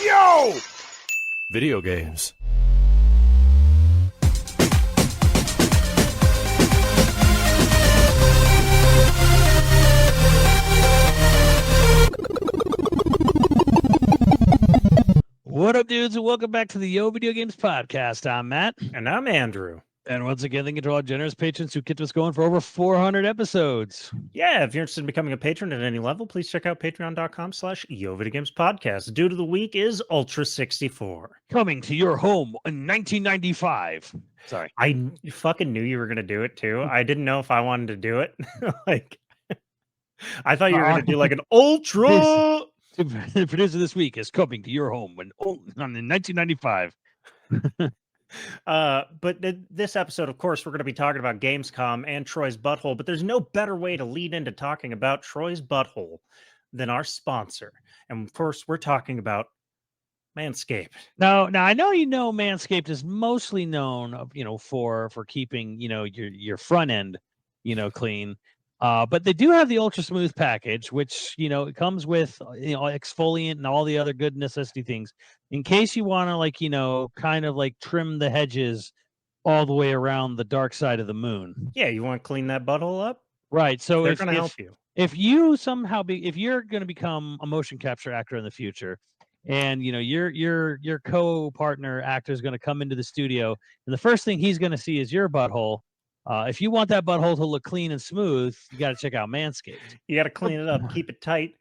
Yo! Video games. What up, dudes, and welcome back to the YoVideogames podcast. I'm Matt. And I'm Andrew. And once again, thank you to all generous patrons who kept us going for over 400 episodes. Yeah, if you're interested in becoming a patron at any level, please check out patreon.com/YoVideogames podcast. Due to the week is Ultra 64. Coming to your home in 1995. Sorry. I fucking knew you were going to do it too. I didn't know if I wanted to do it. I thought you were going to do like an Ultra. The producer this week is coming to your home in 1995. But this episode, of course, we're going to be talking about Gamescom and Troy's butthole, but there's no better way to lead into talking about Troy's butthole than our sponsor. And of course, we're talking about Manscaped. Now I know Manscaped is mostly known, for keeping, your front end, clean. But they do have the Ultra Smooth package, which, it comes with, exfoliant and all the other good necessity things in case you want to, kind of trim the hedges all the way around the dark side of the moon. Yeah, you want to clean that butthole up? Right. So they're going to help you. If you somehow if you're going to become a motion capture actor in the future, and your co-partner actor is going to come into the studio, and the first thing he's going to see is your butthole. If you want that butthole to look clean and smooth, you got to check out Manscaped. You got to clean it up, keep it tight.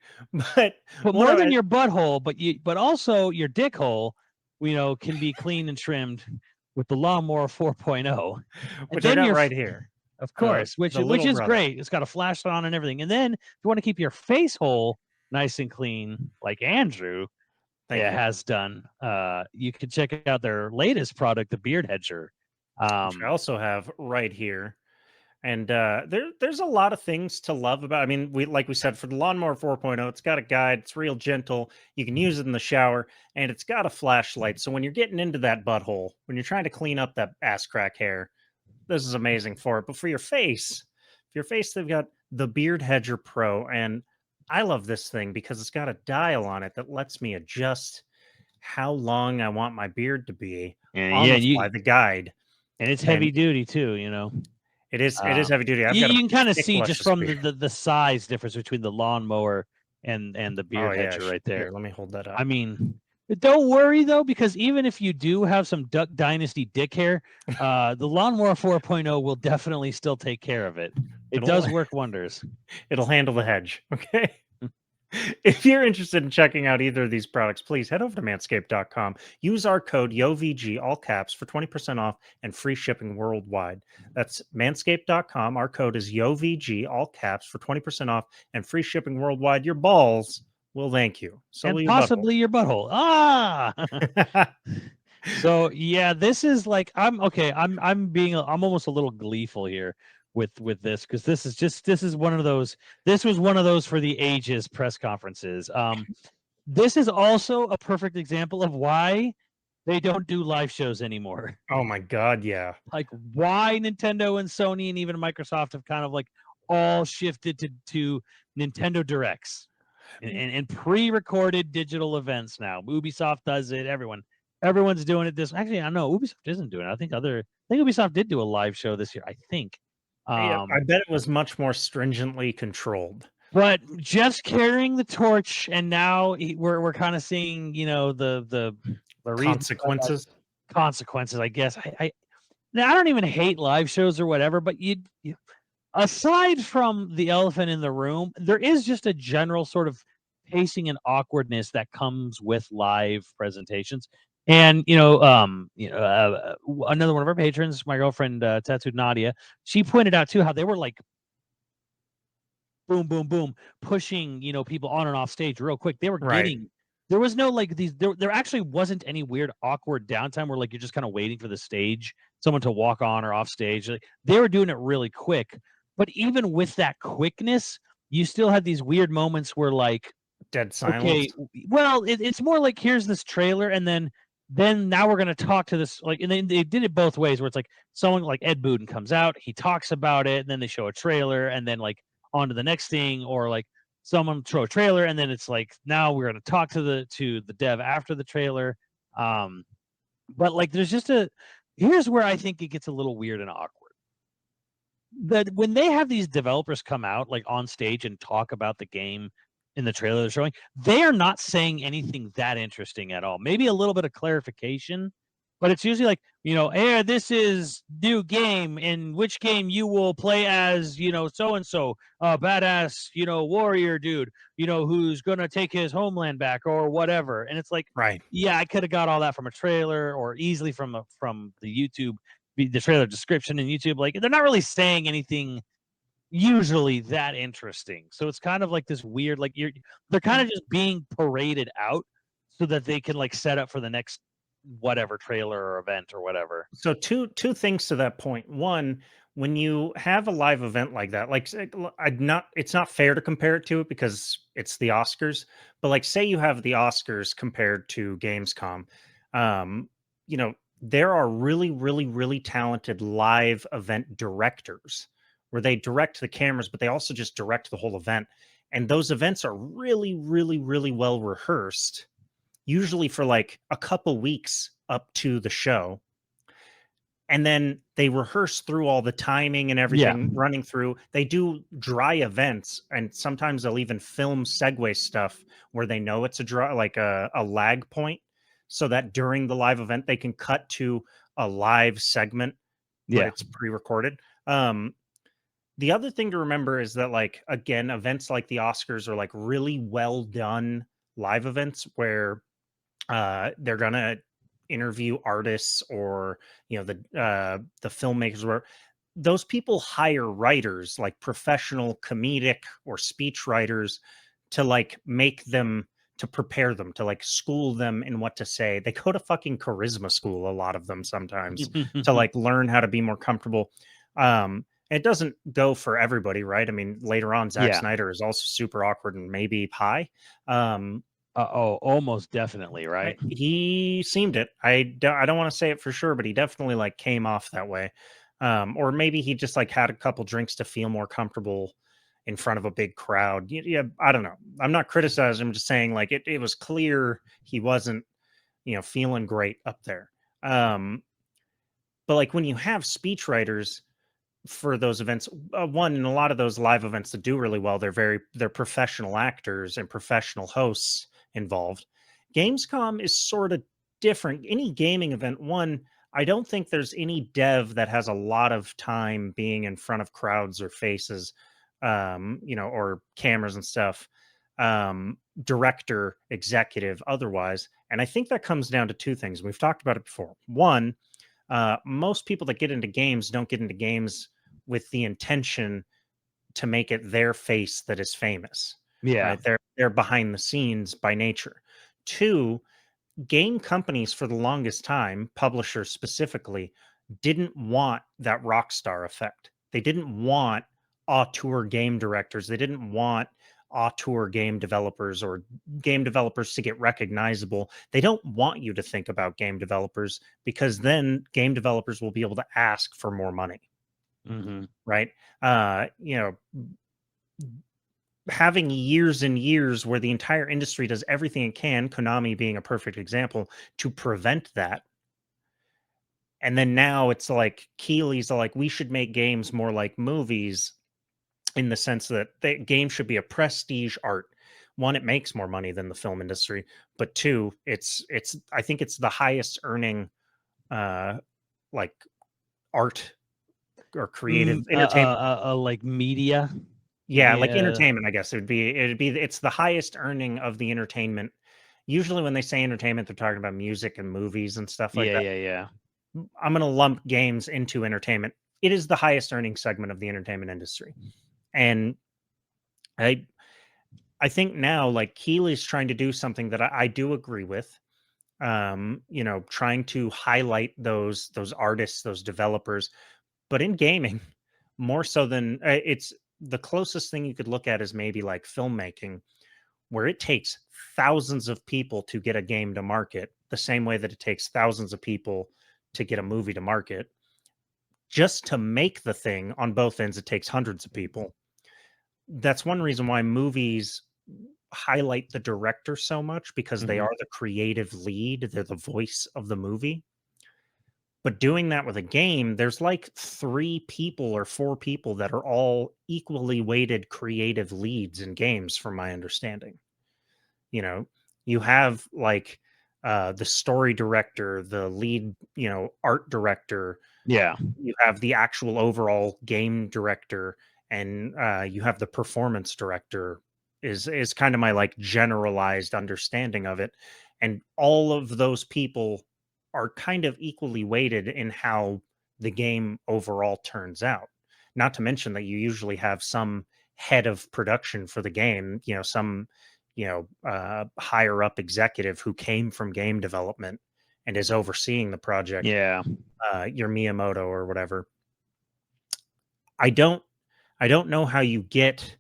But more than your butthole, but also your dick hole, can be cleaned and trimmed with the Lawnmower 4.0. Which I got right here. Of course, which is great. It's got a flashlight on and everything. And then if you want to keep your face hole nice and clean, like Andrew has done, you can check out their latest product, the Beard Hedger. Which I also have right here. And there's a lot of things to love about. I mean, we said, for the Lawnmower 4.0, it's got a guide. It's real gentle. You can use it in the shower, and it's got a flashlight. So when you're getting into that butthole, when you're trying to clean up that ass crack hair, this is amazing for it. But for your face, they've got the Beard Hedger Pro, and I love this thing because it's got a dial on it that lets me adjust how long I want my beard to be the guide. And it's heavy duty too, It is heavy duty. You can kind of see just from the size difference between the lawnmower and the Beard Hedger right there. Here, let me hold that up. I mean, don't worry though, because even if you do have some Duck Dynasty dick hair, the Lawnmower 4.0 will definitely still take care of it. It does work wonders. It'll handle the hedge. Okay. If you're interested in checking out either of these products, please head over to manscaped.com. Use our code YoVG, all caps, for 20% off and free shipping worldwide. That's manscaped.com. Our code is YoVG, all caps, for 20% off and free shipping worldwide. Your balls will thank you. So and possibly your butthole. So yeah, this is I'm almost a little gleeful here with this, because this was one of those for the ages press conferences. This is also a perfect example of why they don't do live shows anymore. Oh my god, yeah. Why Nintendo and Sony and even Microsoft have kind of all shifted to Nintendo Directs and pre-recorded digital events now. Ubisoft does it. Everyone's doing it. Actually, I know Ubisoft isn't doing it. I think Ubisoft did do a live show this year, I think. I bet it was much more stringently controlled. But Jeff's carrying the torch, and now we're kind of seeing, the consequences. Consequences, I guess. I don't even hate live shows or whatever, but you aside from the elephant in the room, there is just a general sort of pacing and awkwardness that comes with live presentations. And another one of our patrons, my girlfriend Tattooed Nadia, she pointed out too how they were boom, boom, boom, pushing people on and off stage real quick. They were getting there was no there actually wasn't any weird awkward downtime where you're just kind of waiting for the stage, someone to walk on or off stage. They were doing it really quick. But even with that quickness, you still had these weird moments where dead silence. Okay, well, it's more here's this trailer, and then now we're going to talk to this, and they did it both ways, where it's someone like Ed Boon comes out, he talks about it, and then they show a trailer, and then on to the next thing, or someone throw a trailer, and then it's like, now we're going to talk to the dev after the trailer. But like, there's just here's where I think it gets a little weird and awkward. That when they have these developers come out like on stage and talk about the game in the trailer they're showing, they are not saying anything that interesting at all. Maybe a little bit of clarification, but it's usually like, hey, this is new game, in which game you will play as, so and so, badass, warrior dude, who's gonna take his homeland back or whatever. And it's like, Right. yeah, I could have got all that from a trailer or easily from the YouTube, the trailer description in YouTube. Like, they're not really saying anything usually that interesting. So it's kind of like this weird, like they're kind of just being paraded out so that they can like set up for the next whatever trailer or event or whatever. So two things to that point. One, when you have a live event like that, like it's not fair to compare it to it because it's the Oscars, but like say you have the Oscars compared to Gamescom, um, there are really, really, really talented live event directors where they direct the cameras, but they also just direct the whole event. And those events are really, really, really well rehearsed, usually for like a couple weeks up to the show. And then they rehearse through all the timing and everything running through. They do dry events, and sometimes they'll even film segue stuff where they know it's a dry, like a lag point, so that during the live event they can cut to a live segment, but it's pre-recorded. The other thing to remember is that, like, again, events like the Oscars are like really well done live events where they're gonna interview artists or the filmmakers, where those people hire writers, like professional comedic or speech writers, to like make them, to prepare them, to like school them in what to say. They go to fucking charisma school, a lot of them sometimes, to like learn how to be more comfortable. It doesn't go for everybody, right? I mean, later on, Zack Snyder is also super awkward and maybe pie. Almost definitely, right? He seemed it. I don't want to say it for sure, but he definitely like came off that way. Or maybe he just like had a couple drinks to feel more comfortable in front of a big crowd. Yeah, I don't know. I'm not criticizing. I'm just saying like it was clear he wasn't, feeling great up there. But like when you have speechwriters for those events, one, in a lot of those live events that do really well, they're professional actors and professional hosts involved. Gamescom is sort of different. Any gaming event, one, I don't think there's any dev that has a lot of time being in front of crowds or faces, or cameras and stuff, director, executive, otherwise. And I think that comes down to two things. We've talked about it before. One, most people that get into games don't get into games with the intention to make it their face that is famous. Yeah. Right? They're behind the scenes by nature. Two, game companies for the longest time, publishers specifically, didn't want that rock star effect. They didn't want auteur game directors. They didn't want auteur game developers or game developers to get recognizable. They don't want you to think about game developers because then game developers will be able to ask for more money. Mm-hmm. Right? Having years and years where the entire industry does everything it can, Konami being a perfect example, to prevent that. And then now it's like Keeley's like, we should make games more like movies, in the sense that games should be a prestige art. One, it makes more money than the film industry, but two, it's I think it's the highest earning like art or creative entertainment. Like media. Yeah, like entertainment, I guess it's the highest earning of the entertainment. Usually when they say entertainment, they're talking about music and movies and stuff like that. Yeah. I'm going to lump games into entertainment. It is the highest earning segment of the entertainment industry. And I think now like Keeley's trying to do something that I do agree with. Trying to highlight those artists, those developers, but in gaming, more so than it's the closest thing you could look at is maybe like filmmaking, where it takes thousands of people to get a game to market, the same way that it takes thousands of people to get a movie to market. Just to make the thing on both ends, it takes hundreds of people. that's one reason why movies highlight the director so much, because they Mhm. are the creative lead, they're the voice of the movie. But doing that with a game, there's like 3 people or 4 people that are all equally weighted creative leads in games, from my understanding. You know, you have like the story director, the lead, art director, Yeah. you have the actual overall game director, and you have the performance director. Is kind of my like generalized understanding of it, and all of those people are kind of equally weighted in how the game overall turns out. Not to mention that you usually have some head of production for the game, some higher up executive who came from game development and is overseeing the project, Yeah. your Miyamoto or whatever. I don't I don't know how you get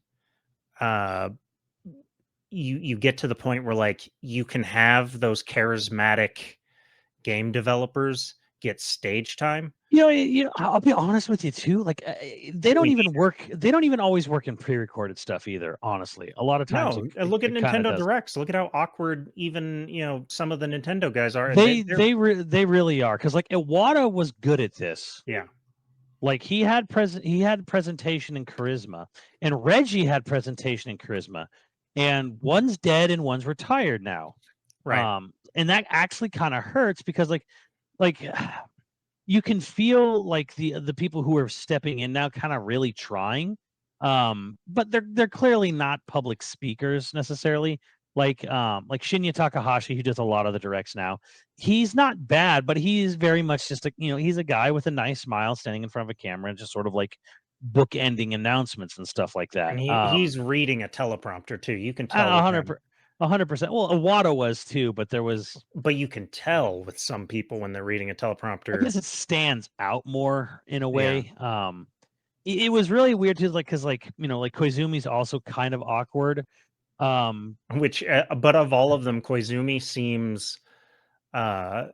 uh you get to the point where like you can have those charismatic game developers get stage time. I'll be honest with you too. Like, they don't We even work. They don't even always work in pre-recorded stuff either. Honestly, a lot of times No, look at it kind of Nintendo does. Directs. Look at how awkward even, some of the Nintendo guys are, and they're They really are, because like Iwata was good at this. yeah, Like he had presentation and charisma, and Reggie had presentation and charisma, and one's dead and one's retired now. right. And that actually kind of hurts, because like you can feel like the people who are stepping in now kind of really trying, but they're clearly not public speakers necessarily. Like Shinya Takahashi, who does a lot of the directs now, he's not bad, but he's very much just he's a guy with a nice smile standing in front of a camera and just sort of like bookending announcements and stuff like that. And he's reading a teleprompter too. You can tell A with hundred him. 100%. Well, Iwata was too, but there was, But you can tell with some people when they're reading a I teleprompter. guess it stands out more in a Yeah. way. It was really weird too, like, because like like Koizumi's also kind of awkward. Um, Which, but of all of them, Koizumi seems uh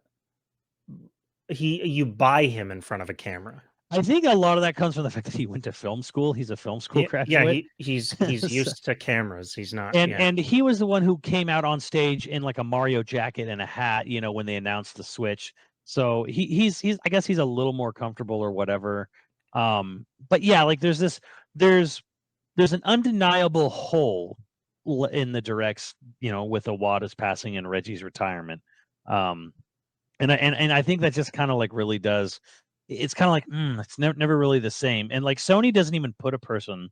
you buy him in front of a camera. I think a lot of that comes from the fact that he went to film school. He's a film school Yeah, yeah, graduate. he's So- used to cameras. He's not, and yeah. and he was the one who came out on stage in like a Mario jacket and a hat, when they announced the Switch. So he's I guess he's a little more comfortable or whatever. But yeah, like there's there's an undeniable hole in the directs, with Iwata's passing and Reggie's retirement. Um, and I think that just kind of like really does. It's kind of like it's never really the same. And like Sony doesn't even put a person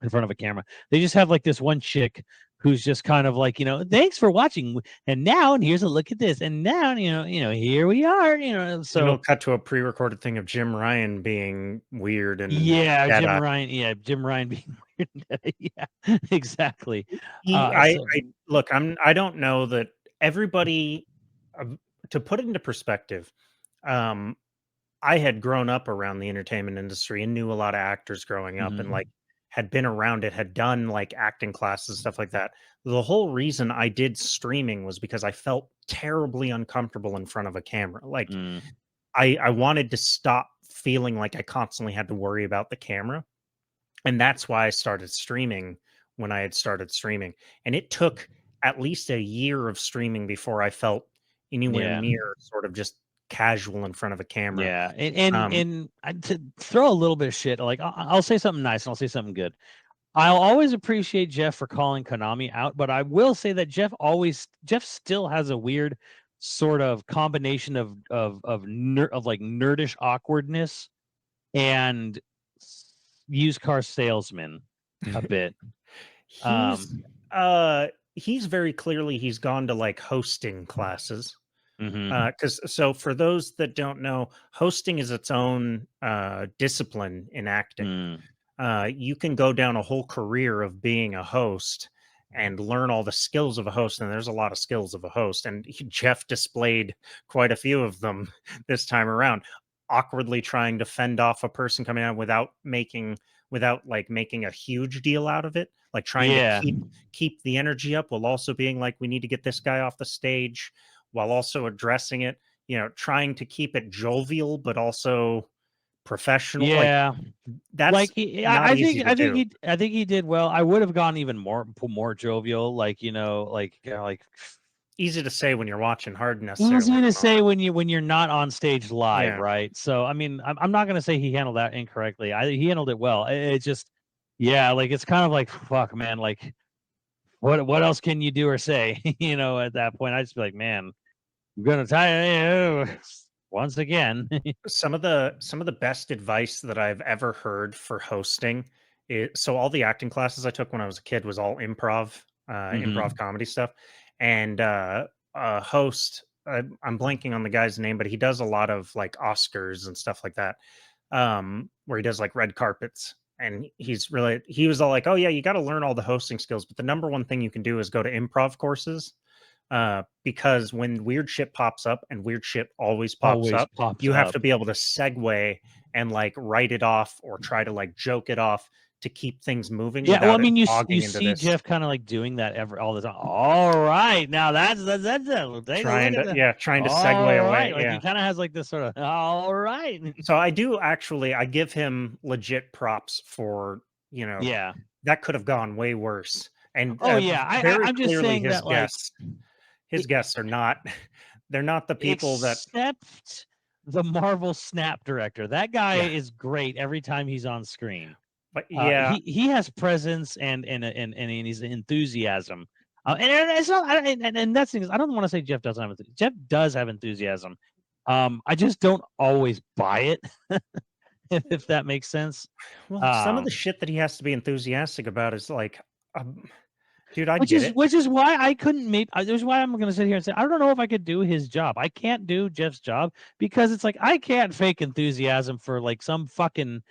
in front of a camera. They just have like this one chick who's just kind of like, thanks for watching, and here's a look at this, and now here we are, And so it'll cut to a pre-recorded thing of Jim Ryan being weird and yeah, dead eye. Jim Ryan being weird. Yeah, exactly. He So I look, I don't know that everybody, to put it into perspective, um I had grown up around the entertainment industry and knew a lot of actors growing up, and like mhm. had been around it, had done like acting classes, stuff like that. The whole reason I did streaming was because I felt terribly uncomfortable in front of a camera. Like Mm, I wanted to stop feeling like I constantly had to worry about the camera. And that's why I started streaming when I had started streaming. And it took at least a year of streaming before I felt anywhere yeah. near sort of just casual in front of a camera. Yeah, Um, to throw a little bit of shit, like I'll say something nice and I'll say something good. I'll always appreciate Jeff for calling Konami out, but I will say that Jeff still has a weird sort of combination of like nerdish awkwardness and used car salesman a bit. He's Um, he's very clearly he's gone to like hosting classes. mhm, Because so for those that don't know, hosting is its own discipline in acting. mm, You can go down a whole career of being a host and learn all the skills of a host, and there's a lot of skills of a host, and Jeff displayed quite a few of them this time around, awkwardly trying to fend off a person coming out without like making a huge deal out of it, like trying to yeah, keep the energy up while also being like, we need to get this guy off the stage, while also addressing it, trying to keep it jovial but also professional. Like Yeah, that's like he, not easy to do. I think he did well. I would have gone even more jovial, like like Easy to say when you're watching, hard necessarily. easy to say when you're not on stage live, Yeah. right? So I mean, I'm not gonna say he handled that incorrectly. He handled it well. It just, yeah, like it's kind of like fuck, man. Like what else can you do or say? At that point, I just be like, man, I'm gonna tell you once again. Some of the best advice that I've ever heard for hosting is, so all the acting classes I took when I was a kid was all improv comedy stuff. And a host, I'm blanking on the guy's name, but he does a lot of like Oscars and stuff like that, where he does like red carpets. And he was all like, oh yeah, you got to learn all the hosting skills, but the number one thing you can do is go to improv courses, because when weird shit pops up, and weird shit always pops Always up, pops you have up. to be able to segue and like write it off or try to like joke it off to keep things moving Yeah, well, I without it mean, you bogging into see this. Jeff kind of like doing that all the time. All right, now that's it. Take a look at the. Trying to All segue right, away. like he Yeah. kind of has like this sort of. All right. So I do actually, I give him legit props for, Yeah. that could have gone way worse. And Oh yeah. very I'm just clearly saying that like his e- guests are not, they're not the people that, except the Marvel Snap director. That guy yeah, is great every time he's on screen. but yeah, He has presence and he's enthusiasm. And it's not and that's the thing is I don't want to say Jeff doesn't have Jeff does have enthusiasm. I just don't always buy it, if that makes sense. well, some of the Um, shit that he has to be enthusiastic about is like, dude, I get it. which is why I couldn't make. There's why I'm going to sit here and say I don't know if I could do his job. I can't do Jeff's job because it's like I can't fake enthusiasm for like some fucking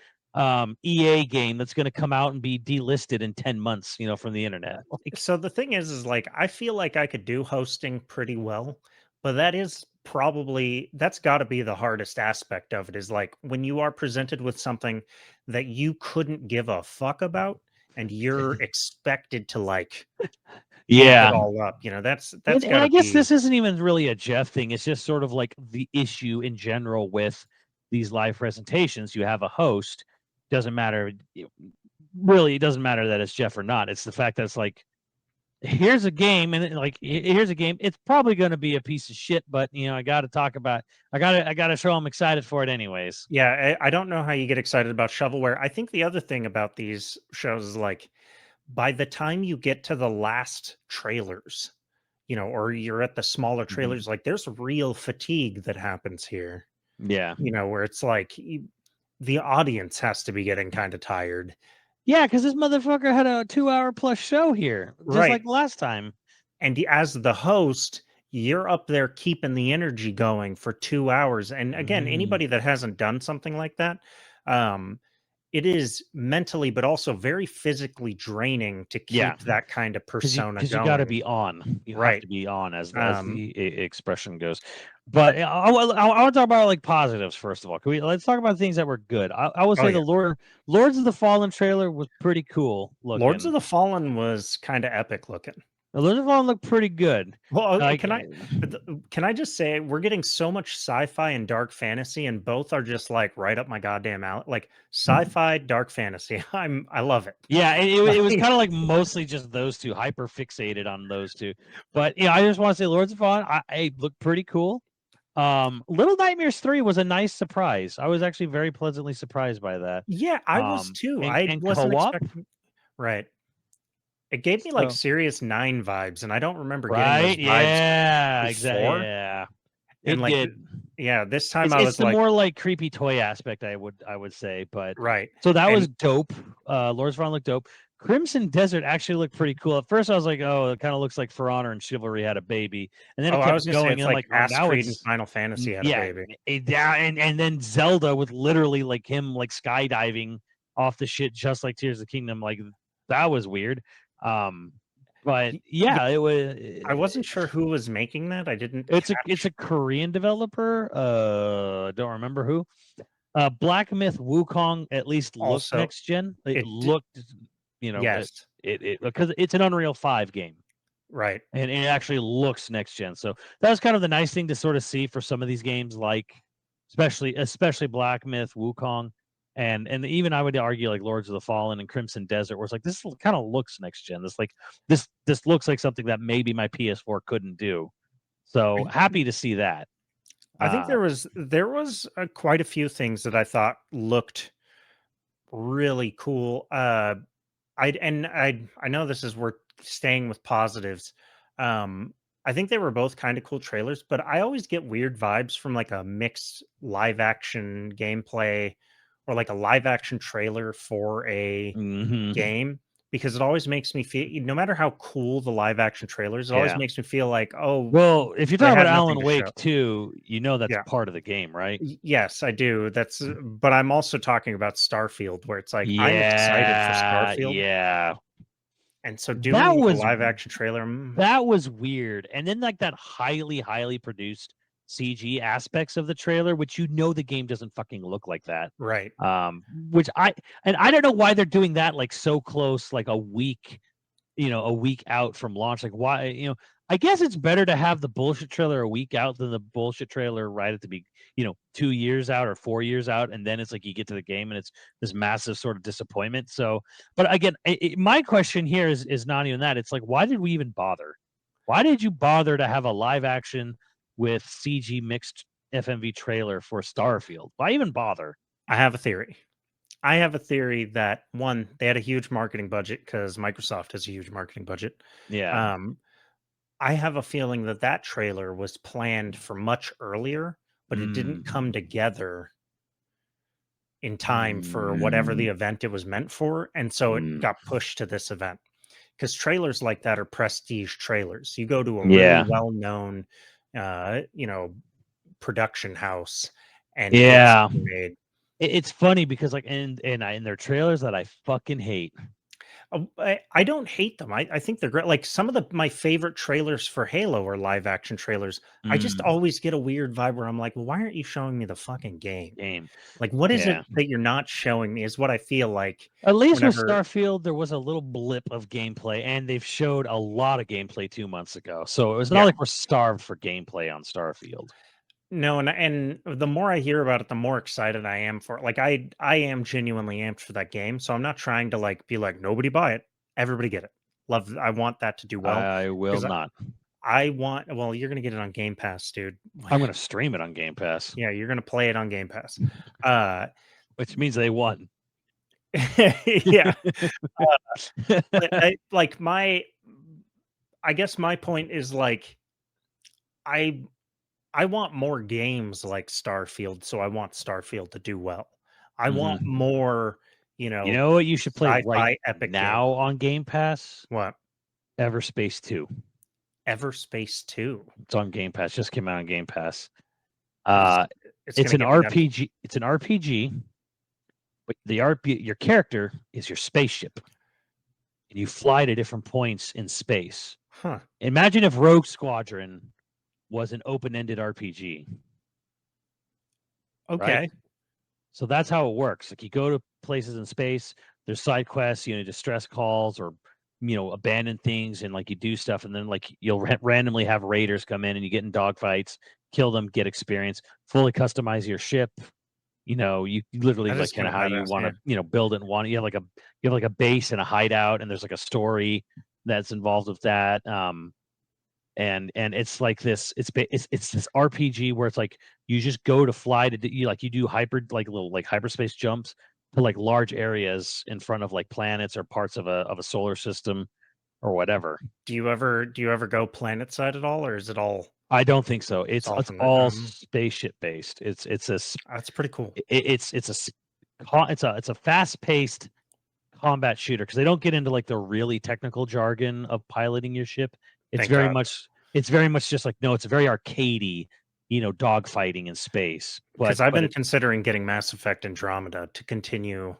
EA game that's going to come out and be delisted in 10 months, from the internet. Like, So the thing is like I feel like I could do hosting pretty well, but that is probably, that's got to be the hardest aspect of it, is like when you are presented with something that you couldn't give a fuck about, and you're expected to like amp it yeah. all up. That's And got I to guess be, this isn't even really a Jeff thing. It's just sort of like the issue in general with these live presentations. You have a host, doesn't matter. Really, it doesn't matter that it's Jeff or not. It's the fact that it's like, here's a game, and like, here's a game. It's probably going to be a piece of shit, but I got to talk about. I got to show I'm excited for it, anyways. yeah. I don't know how you get excited about shovelware. I think the other thing about these shows is like, by the time you get to the last trailers, or you're at the smaller Mhm. trailers, like there's real fatigue that happens here, Yeah, where it's like the audience has to be getting kind of tired. yeah, because this motherfucker had a 2 hour plus show here, just Right. like last time. And as the host, you're up there keeping the energy going for 2 hours. And again, Mm. anybody that hasn't done something like that, um, it is mentally, but also very physically draining to Yeah, keep that kind of persona because you got to going. be on. You have Right. to be on, as Um, the expression goes. But I want to talk about like positives first of all. Let's talk about things that were good. I will oh say yeah. the Lords of the Fallen trailer was pretty cool Lords of looking. the Fallen was kind of epic looking. The Lords of the Fallen looked pretty good. Well, Like, can I just say we're getting so much sci-fi and dark fantasy, and both are just like right up my goddamn alley. Like sci-fi, dark fantasy. I love it. yeah, it was Like, kind of like mostly just those two, hyper fixated on those two. But I just want to say Lords of the Fallen, I looked pretty cool. Little Nightmares 3 was a nice surprise. I was actually very pleasantly surprised by that. yeah, I was too. I And wasn't co-op. expecting. Right. It gave me like So Serious 9 vibes, and I don't remember getting those right, vibes yeah, exactly, before. yeah. And It like, did. yeah, this time I It's was the like, more like creepy toy aspect, I would say, but right. so that And was dope. Lords of Fallen looked dope. Crimson Desert actually looked pretty cool. At first, I was like, "Oh, it kind of looks like For Honor and Chivalry had a baby," and then oh, it I was kept gonna say going, it's and I'm like like, "Oh, now Astrid and it's Final Fantasy had a yeah, baby. yeah." And then Zelda with literally like him like skydiving off the shit, just like Tears of the Kingdom. Like that was weird. Um, but Yeah, yeah, it was. I wasn't sure who was making that. I didn't It's catch. a Korean developer. Don't remember who. Black Myth Wukong at least looked Also, next gen. It it d- looked, yes, it because it's an Unreal 5 game, right. and it actually looks next gen. So that was kind of the nice thing to sort of see for some of these games, like especially Black Myth, Wukong, and even I would argue like Lords of the Fallen and Crimson Desert, where it's like this kind of looks next gen. This looks like something that maybe my PS4 couldn't do. So happy to see that. I think there was quite a few things that I thought looked really cool. I know this is we're staying with positives. I think they were both kind of cool trailers, but I always get weird vibes from like a mixed live action gameplay or like a live action trailer for a Mhm. game because it always makes me feel no matter how cool the live action trailers, it always Yeah. makes me feel like, oh, Well, if you're they talking had about nothing Alan to Wake show. 2, you know that's Yeah. part of the game, right? Yes, I do. But I'm also talking about Starfield, where it's like I'm excited for Yeah, Starfield, yeah. and so doing That like a was live action trailer, that was weird. And then like that highly produced CG aspects of the trailer, which you know the game doesn't fucking look like that. right? Which I don't know why they're doing that like so close, like a week out from launch. Like why, I guess it's better to have the bullshit trailer a week out than the bullshit trailer right at the 2 years out or 4 years out, and then it's like you get to the game and it's this massive sort of disappointment. So, but again, my question here is not even that. It's like, why did we even bother? Why did you bother to have a live action with CG mixed FMV trailer for Starfield? Why even bother? I have a theory. I have a theory that one, they had a huge marketing budget because Microsoft has a huge marketing budget. Yeah. Um, I have a feeling that that trailer was planned for much earlier, but it didn't come together in time for whatever the event it was meant for, and so it got pushed to this event. Because trailers like that are prestige trailers. You go to a really Yeah. well-known, uh, you know, production house and get Yeah. something made. It's funny because like in their trailers that I fucking hate. I don't hate them. I think they're great. Like some of my favorite trailers for Halo are live action trailers. I just always get a weird vibe where I'm like, well, why aren't you showing me the fucking game? Game. Like, what is it Yeah. that you're not showing me? Is what I feel like At least with whenever. Starfield, there was a little blip of gameplay, and they've showed a lot of gameplay 2 months ago. So it's not Yeah. like we're starved for gameplay on Starfield. No, and the more I hear about it, the more excited I am for it. Like I am genuinely amped for that game. So I'm not trying to like be like nobody buy it, everybody get it. Love. I want that to do well I will because not. I want. Well, you're gonna get it on Game Pass, dude. I'm going to stream it on Game Pass, Yeah, you're gonna play it on Game Pass. which means they won. Yeah. But I guess my point is like I I want more games like Starfield, so I want Starfield to do well. I want more, You know what you should play right sci-fi epic game. now on Game Pass? What? Everspace 2. Everspace 2. It's on Game Pass. Just came out on Game Pass. It's It's gonna an get me that. RPG. It's an RPG, but your character is your spaceship, and you fly to different points in space. Huh. Imagine if Rogue Squadron was an open-ended RPG. Okay. Right? So that's how it works. Like you go to places in space, there's side quests, distress calls or abandon things, and like you do stuff, and then like you'll randomly have raiders come in and you get in dogfights, kill them, get experience, fully customize your ship. You literally That like is kind of kinda how you badass, want to yeah. build it and want you have like a base and a hideout, and there's like a story that's involved with that. And it's like this it's this RPG where it's like you just go to fly to you do little like hyperspace jumps to like large areas in front of like planets or parts of a solar system or whatever. Do you ever go planet side at all, or is it all I don't think so. It's all it's from the all spaceship based. That's pretty cool. It's a fast paced combat shooter because they don't get into like the really technical jargon of piloting your ship. It's Thank very God. much just like no, it's very arcadey, dogfighting in space. Because I've been considering getting Mass Effect Andromeda to continue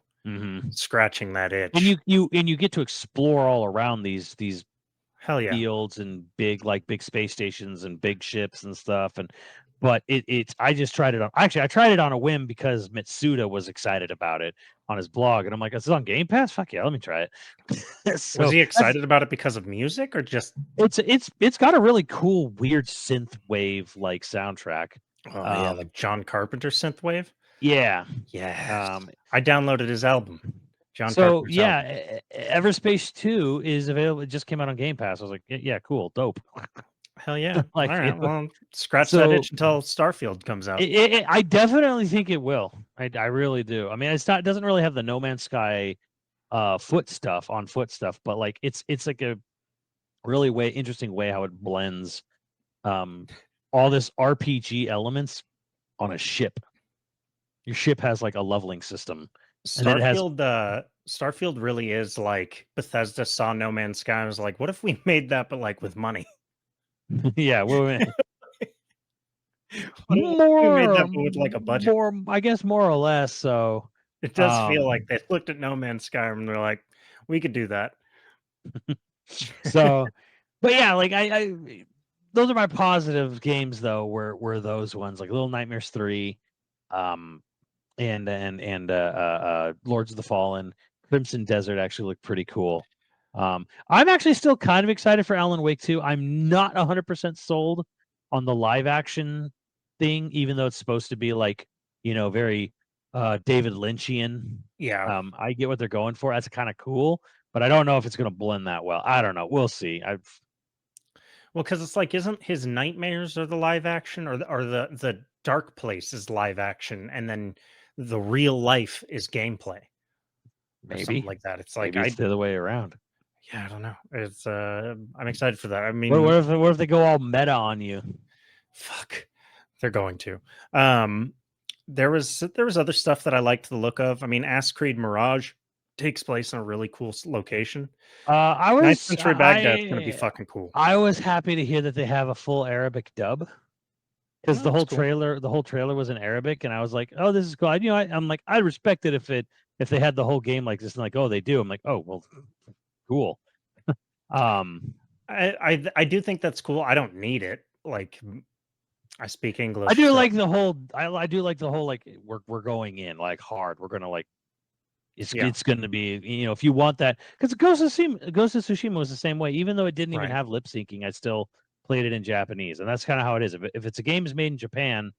scratching that itch. and you get to explore all around these Hell yeah. fields and big space stations and big ships and stuff. But it's I just tried it on. Actually, I tried it on a whim because Mitsuda was excited about it on his blog, and I'm like, "Is it on Game Pass? Fuck yeah, let me try it." So was he excited about it because of music or just? it's got a really cool, weird synth wave like soundtrack. Oh yeah, like John Carpenter synthwave. Yeah. Yes, I downloaded his album. John So Carpenter's yeah, album. Everspace 2 is available. It just came out on Game Pass. I was like, yeah, cool, dope. Hell yeah! Like, All right, it, well, scratch that so itch until Starfield comes out. I definitely think it will. I really do. I mean, it doesn't really have the No Man's Sky foot stuff, but like it's like a really interesting way how it blends all this RPG elements on a ship. Your ship has like a leveling system, and then it has Starfield really is like Bethesda saw No Man's Sky and was like, what if we made that but like with money? yeah, What if we made that but with like a budget? more, I guess, more or less. So, It does feel like they looked at No Man's Sky and they're like, we could do that. so, but yeah, like I those are my positive games though. Were those ones like Little Nightmares 3, and Lords of the Fallen, Crimson Desert actually looked pretty cool. I'm actually still kind of excited for Alan Wake 2. I'm not 100% sold on the live action thing, even though it's supposed to be like, very David Lynchian. Yeah. I get what they're going for. That's kind of cool, but I don't know if it's going to blend that well. I don't know. We'll see. Well, because it's like, isn't his nightmares are the live action, or the dark place is live action, and then the real life is gameplay, or something Maybe like that. It's like maybe it's the other way around. yeah, I don't know. It's I'm excited for that. I What, mean, what if they go all meta on you? fuck, they're going to. There was other stuff that I liked the look of. I mean, Ass Creed Mirage takes place in a really cool location. I Ninth was Century Baghdad's gonna be fucking cool. I was happy to hear that they have a full Arabic dub because Oh, that's cool. the whole trailer was in Arabic, and I was like, oh, this is cool. I'm like, I respect it if they had the whole game like this, and like, oh, they do. I'm like, oh, well, cool. I do think that's cool. I don't need it. Like, I speak English. I do so- like the whole. I do like the whole like we're going in like hard. We're gonna like it's going to be, if you want that, because Ghost of Tsushima was the same way. Even though it didn't even Right. have lip syncing, I still played it in Japanese, and that's kind of how it is. If it's a game is made in Japan,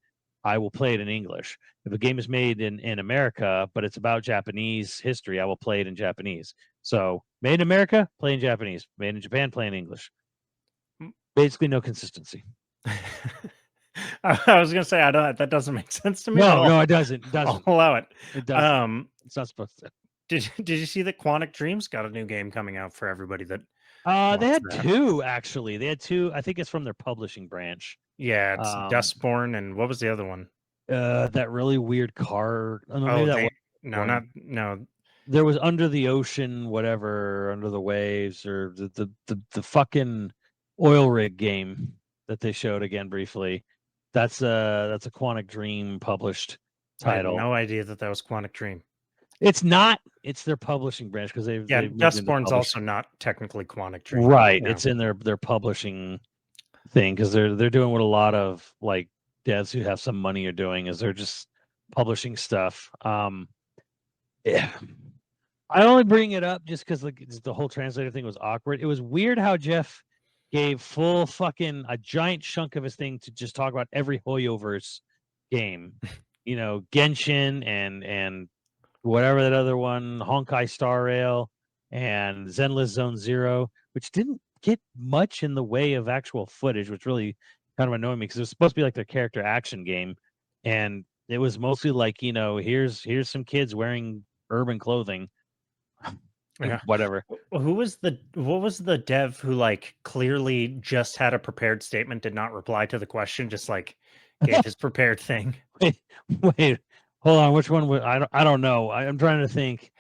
I will play it in English. If a game is made in America, but it's about Japanese history, I will play it in Japanese. So made in America, play in Japanese. Made in Japan, play in English. Basically, no consistency. I was gonna say that doesn't make sense to me. No, it doesn't. It I'll doesn't. allow it. It doesn't. It's not supposed to. Did you see that Quantic Dreams got a new game coming out for everybody that They had that? two actually. They had two. I think it's from their publishing branch. Yeah, it's Dustborn, and what was the other one? That really weird car. Oh, no, maybe that was one. No. There was Under the Ocean, whatever, Under the Waves, or the fucking oil rig game that they showed again briefly. That's a Quantic Dream published title. I had no idea that was Quantic Dream. It's not. It's their publishing branch because they've Dustborn's also not technically Quantic Dream. Right. Yeah. It's in their publishing thing because they're doing what a lot of like devs who have some money are doing is they're just publishing stuff. Yeah. I only bring it up just because the whole translator thing was awkward. It was weird how Jeff gave full fucking a giant chunk of his thing to just talk about every Hoyoverse game. Genshin and whatever that other one, Honkai Star Rail and Zenless Zone Zero, which didn't get much in the way of actual footage, which really kind of annoyed me because it was supposed to be like their character action game, and it was mostly like here's some kids wearing urban clothing. Yeah. Whatever. What was the dev who like clearly just had a prepared statement, did not reply to the question, just like gave his prepared thing? Wait, hold on. Which one? I don't know. I'm trying to think.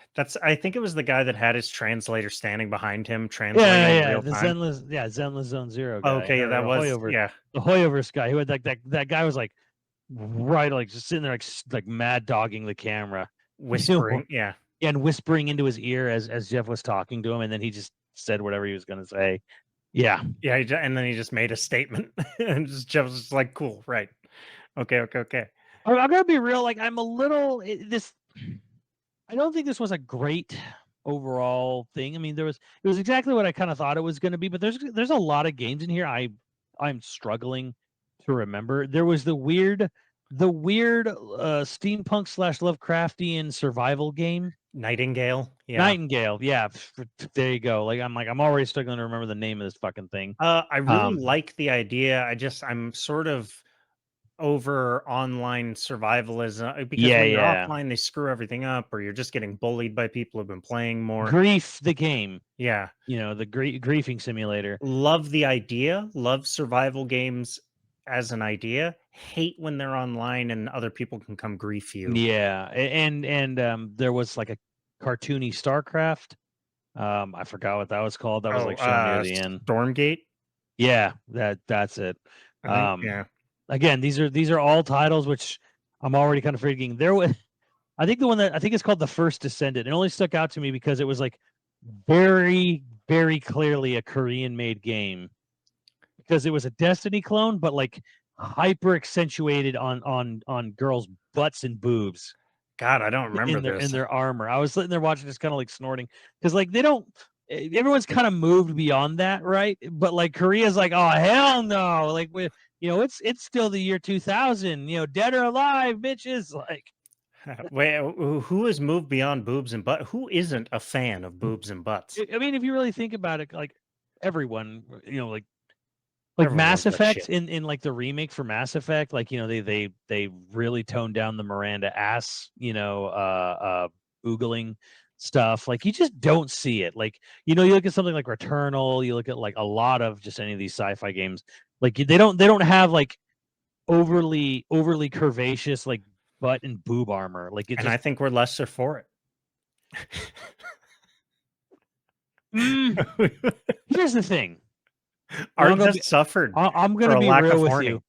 I think it was the guy that had his translator standing behind him translating in real time. Zenless Zone Zero guy. Okay, yeah, that was the Hoyoverse guy who had that guy was like right, like just sitting there like mad dogging the camera, whispering, and whispering into his ear as Jeff was talking to him, and then he just said whatever he was going to say. Yeah, and then he just made a statement, and Jeff was just like, "Cool, right, okay." I'm gonna be real. Like, I'm a little this. I don't think this was a great overall thing. I mean, it was exactly what I kind of thought it was going to be, but there's a lot of games in here I'm struggling to remember. There was the weird steampunk / Lovecraftian survival game. Nightingale. Yeah. Nightingale. Yeah. There you go. I'm already struggling to remember the name of this fucking thing. I really like the idea. I'm sort of over online survivalism because when you're offline, they screw everything up, or you're just getting bullied by people who've been playing more. Grief, the game. Yeah. The griefing simulator. Love the idea. Love survival games as an idea. Hate when they're online and other people can come grief you. Yeah. And there was like a cartoony StarCraft. I forgot what that was called. That was like shown near the end. Stormgate. Yeah, that's it. Yeah. Again, these are all titles which I'm already kind of forgetting. There was, I think the one that I think it's called The First Descendant. It only stuck out to me because it was like very, very clearly a Korean-made game because it was a Destiny clone, but like hyper accentuated on girls' butts and boobs. God, I don't remember in their armor. I was sitting there watching, just kind of like snorting because like they don't. Everyone's kind of moved beyond that, right? But like Korea's like, oh hell no! Like it's still the year 2000. Dead or alive, bitches. Like, wait, who has moved beyond boobs and butt? Who isn't a fan of boobs and butts? I mean, if you really think about it, like everyone, like Everyone Mass loves that Effect shit. in like the remake for Mass Effect, like they really toned down the Miranda ass, oogling stuff. Like you just don't see it. Like you look at something like Returnal, you look at like a lot of just any of these sci-fi games. Like they don't have like overly curvaceous like butt and boob armor. Like it And just I think we're lesser for it. Here's the thing. Art has suffered. I'm gonna be real with you.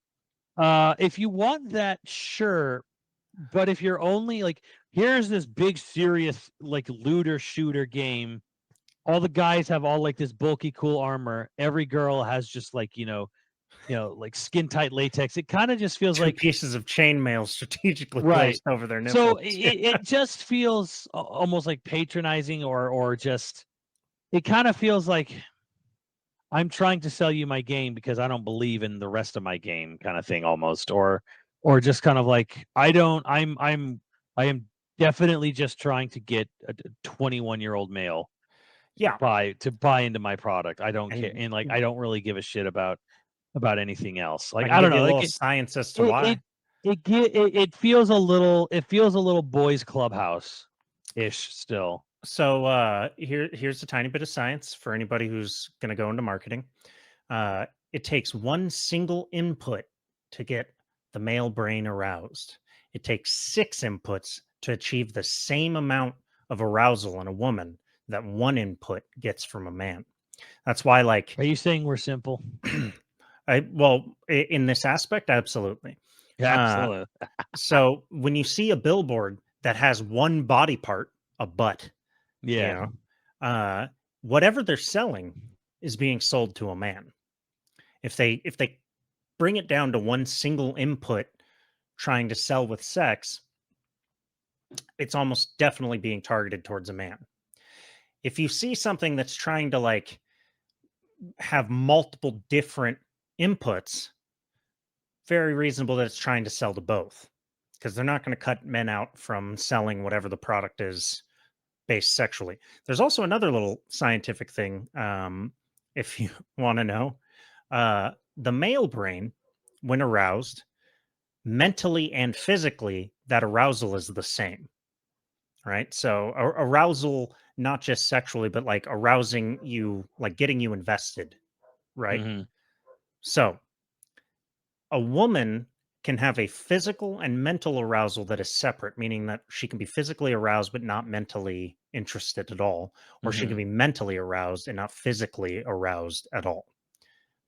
If you want that, sure. But if you're only like, here's this big serious like looter shooter game, all the guys have all like this bulky cool armor. Every girl has just like like skin tight latex. It kind of just feels Two like pieces of chainmail strategically placed over their nipples. So it just feels almost like patronizing, or just it kind of feels like I'm trying to sell you my game because I don't believe in the rest of my game, kind of thing, almost, or just kind of like I am definitely just trying to get a 21-year-old male to buy into my product. I don't care, and like I don't really give a shit about anything else. Like I don't know, like science as to why it feels a little boys clubhouse ish still. So here's a tiny bit of science for anybody who's going to go into marketing. It takes one single input to get the male brain aroused. It takes 6 inputs to achieve the same amount of arousal in a woman that one input gets from a man. That's why, like, are you saying we're simple? In this aspect, absolutely. Absolutely. So when you see a billboard that has one body part, a butt, whatever they're selling is being sold to a man. If they bring it down to one single input trying to sell with sex, it's almost definitely being targeted towards a man. If you see something that's trying to like have multiple different inputs, very reasonable that it's trying to sell to both, because they're not going to cut men out from selling whatever the product is based sexually. There's also another little scientific thing, if you want to know. The male brain, when aroused, mentally and physically, that arousal is the same, right? So arousal, not just sexually, but like arousing you, like getting you invested, right? Mm-hmm. So a woman can have a physical and mental arousal that is separate, meaning that she can be physically aroused but not mentally interested at all, or she can be mentally aroused and not physically aroused at all,